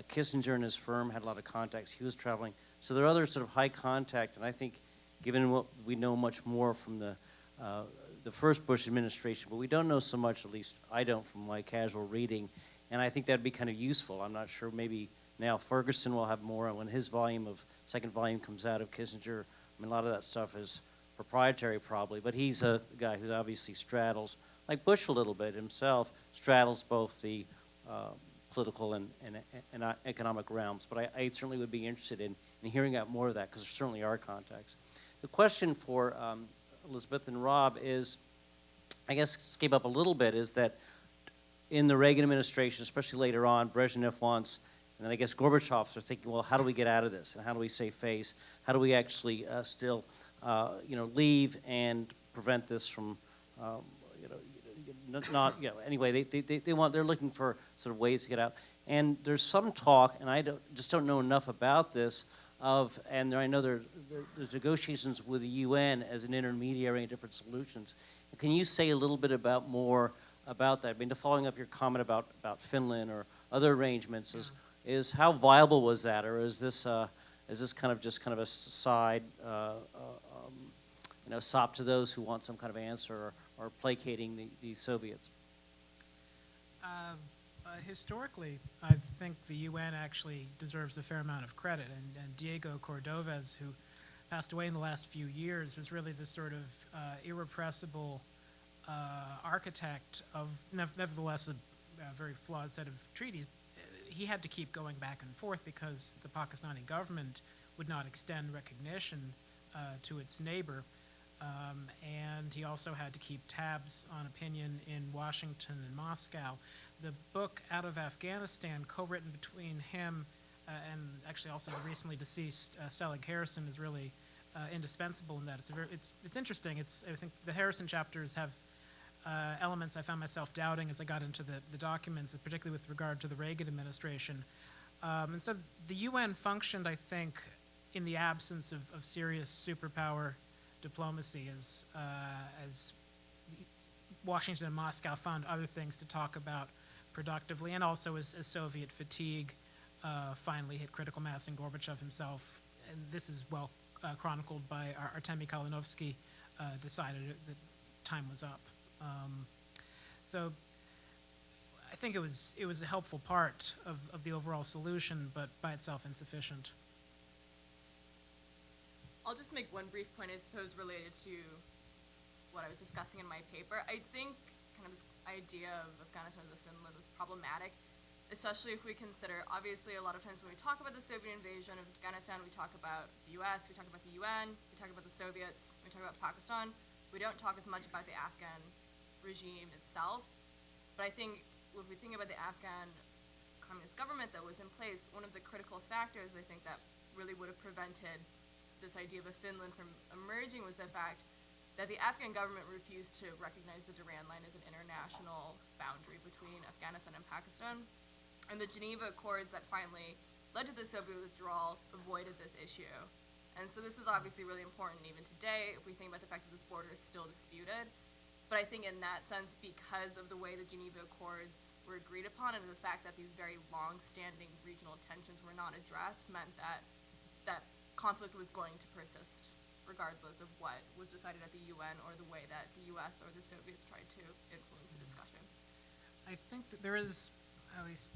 Speaker 9: Kissinger and his firm had a lot of contacts. He was traveling. So there are other sort of high contact, and I think given what we know much more from the first Bush administration, but we don't know so much, at least I don't from my casual reading, and I think that'd be kind of useful. I'm not sure, maybe now Ferguson will have more when his second volume comes out of Kissinger. I mean, a lot of that stuff is proprietary probably, but he's a guy who obviously straddles, like Bush a little bit himself, straddles both the political and economic realms. But I certainly would be interested in hearing out more of that, because there certainly are contacts. The question for Elisabeth and Rob is, I guess skip up a little bit, is that in the Reagan administration, especially later on, Brezhnev wants, and then I guess Gorbachev are thinking, well, how do we get out of this? And how do we save face? How do we actually still, leave and prevent this from, anyway, they're looking for sort of ways to get out. And there's some talk, and I just don't know enough about this, and I know there's negotiations with the UN as an intermediary in different solutions. Can you say a little bit more about that? I mean, following up your comment about Finland or other arrangements, is how viable was that, or is this kind of a side sop to those who want some kind of answer, or placating the Soviets?
Speaker 2: Historically, I think the UN actually deserves a fair amount of credit, and Diego Cordovez, who passed away in the last few years, was really the sort of irrepressible architect of, nevertheless, a very flawed set of treaties. He had to keep going back and forth because the Pakistani government would not extend recognition to its neighbor. And he also had to keep tabs on opinion in Washington and Moscow. The book Out of Afghanistan, co-written between him and actually also the recently deceased Selig Harrison, is really indispensable in that. It's interesting. I think the Harrison chapters have elements I found myself doubting as I got into the documents, particularly with regard to the Reagan administration. And so the UN functioned, I think, in the absence of serious superpower diplomacy, as Washington and Moscow found other things to talk about productively, and also as Soviet fatigue finally hit critical mass in Gorbachev himself, and this is well chronicled by Artemy Kalinovsky, decided that time was up. So I think it was a helpful part of the overall solution, but by itself insufficient.
Speaker 3: I'll just make one brief point, I suppose, related to what I was discussing in my paper. I think kind of this idea of Afghanistan as a Finland is problematic, especially if we consider, obviously, a lot of times when we talk about the Soviet invasion of Afghanistan, we talk about the US, we talk about the UN, we talk about the Soviets, we talk about Pakistan. We don't talk as much about the Afghan regime itself. But I think when we think about the Afghan communist government that was in place, one of the critical factors I think that really would have prevented this idea of a Finland from emerging was the fact that the Afghan government refused to recognize the Durand Line as an international boundary between Afghanistan and Pakistan. And the Geneva Accords that finally led to the Soviet withdrawal avoided this issue. And so this is obviously really important even today if we think about the fact that this border is still disputed. But I think in that sense, because of the way the Geneva Accords were agreed upon and the fact that these very long-standing regional tensions were not addressed meant that that conflict was going to persist regardless of what was decided at the UN or the way that the US or the Soviets tried to influence the discussion.
Speaker 2: I think that there is at least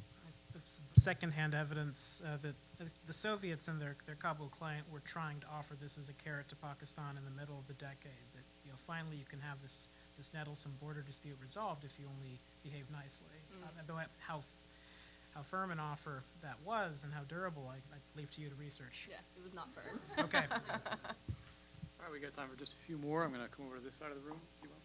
Speaker 2: secondhand evidence that the Soviets and their Kabul client were trying to offer this as a carrot to Pakistan in the middle of the decade, that finally you can have this nettlesome border dispute resolved if you only behave nicely. Though how firm an offer that was and how durable, I leave to you to research.
Speaker 3: Yeah, it was not firm.
Speaker 2: Okay.
Speaker 1: All right, we got time for just a few more. I'm going to come over to this side of the room, if you will.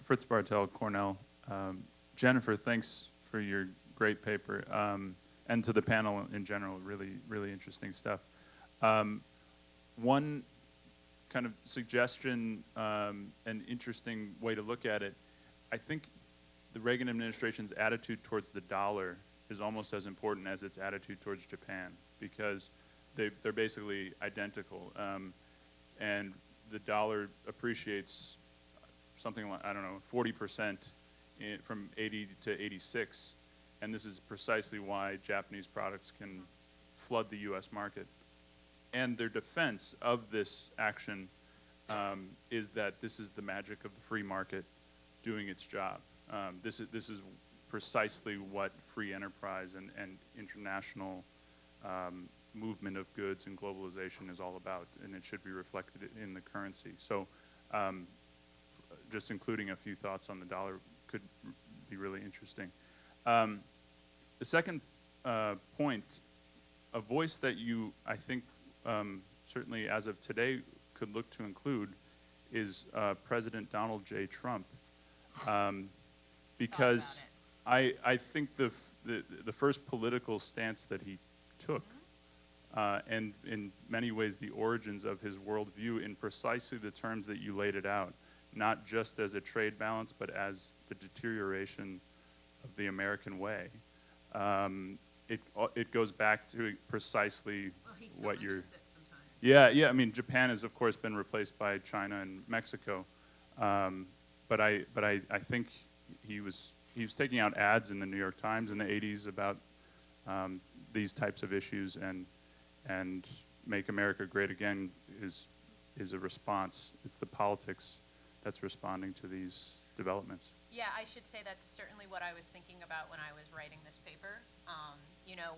Speaker 10: Fritz Bartel, Cornell. Jennifer, thanks for your great paper, and to the panel in general, really, really interesting stuff. One kind of suggestion, an interesting way to look at it, I think the Reagan administration's attitude towards the dollar is almost as important as its attitude towards Japan, because they're basically identical, and the dollar appreciates something like, I don't know, 40% from 80 to 86, and this is precisely why Japanese products can flood the U.S. market. And their defense of this action is that this is the magic of the free market doing its job. This is precisely what free enterprise and international movement of goods and globalization is all about, and it should be reflected in the currency. So just including a few thoughts on the dollar could be really interesting. The second point, a voice that you, I think, certainly as of today could look to include is President Donald J. Trump. Because I think the first political stance that he took, and in many ways the origins of his worldview in precisely the terms that you laid it out, not just as a trade balance, but as the deterioration of the American way. It goes back to precisely what you're. Yeah. I mean, Japan has of course been replaced by China and Mexico, but I think he was taking out ads in the New York Times in the '80s about these types of issues, and Make America Great Again is a response. It's the politics that's responding to these developments.
Speaker 4: Yeah, I should say that's certainly what I was thinking about when I was writing this paper.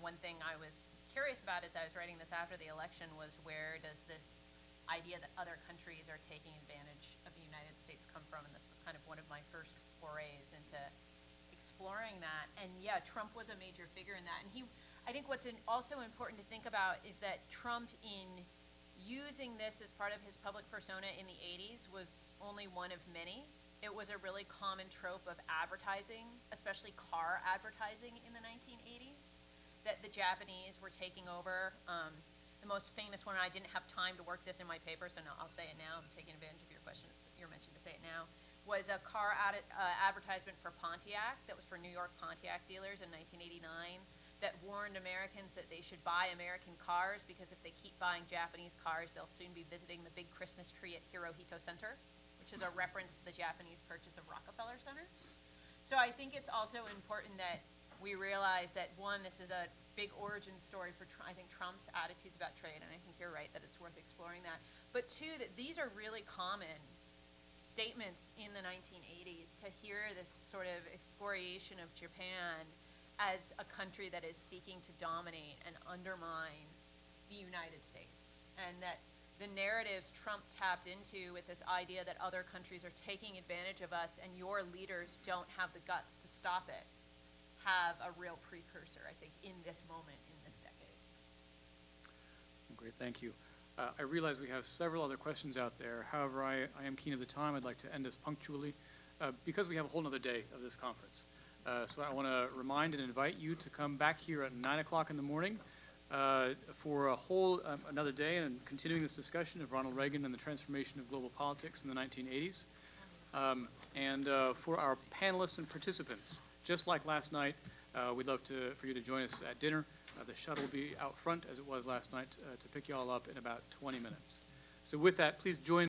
Speaker 4: One thing I was curious about as I was writing this after the election was, where does this idea that other countries are taking advantage of the United States come from? And this was kind of one of my first forays into exploring that. And yeah, Trump was a major figure in that. And I think what's also important to think about is that Trump, in using this as part of his public persona in the 80s, was only one of many. It was a really common trope of advertising, especially car advertising in the 1980s, that the Japanese were taking over. The most famous one, I didn't have time to work this in my paper, so no, I'll say it now. I'm taking advantage of your question, your mention to say it now, was a car advertisement for Pontiac that was for New York Pontiac dealers in 1989 that warned Americans that they should buy American cars, because if they keep buying Japanese cars, they'll soon be visiting the big Christmas tree at Hirohito Center, which is a reference to the Japanese purchase of Rockefeller Center. So I think it's also important that we realize that, one, this is a big origin story for, I think, Trump's attitudes about trade, and I think you're right that it's worth exploring that. But two, that these are really common statements in the 1980s, to hear this sort of excoriation of Japan as a country that is seeking to dominate and undermine the United States, and that the narratives Trump tapped into with this idea that other countries are taking advantage of us and your leaders don't have the guts to stop it, have a real precursor, I think, in this moment, in this decade.
Speaker 1: Great, thank you. I realize we have several other questions out there. However, I am keen of the time. I'd like to end this punctually because we have a whole nother day of this conference. So I want to remind and invite you to come back here at 9 o'clock in the morning for a whole another day and continuing this discussion of Ronald Reagan and the transformation of global politics in the 1980s. And for our panelists and participants, just like last night, we'd love for you to join us at dinner. The shuttle will be out front, as it was last night, to pick you all up in about 20 minutes. So with that, please join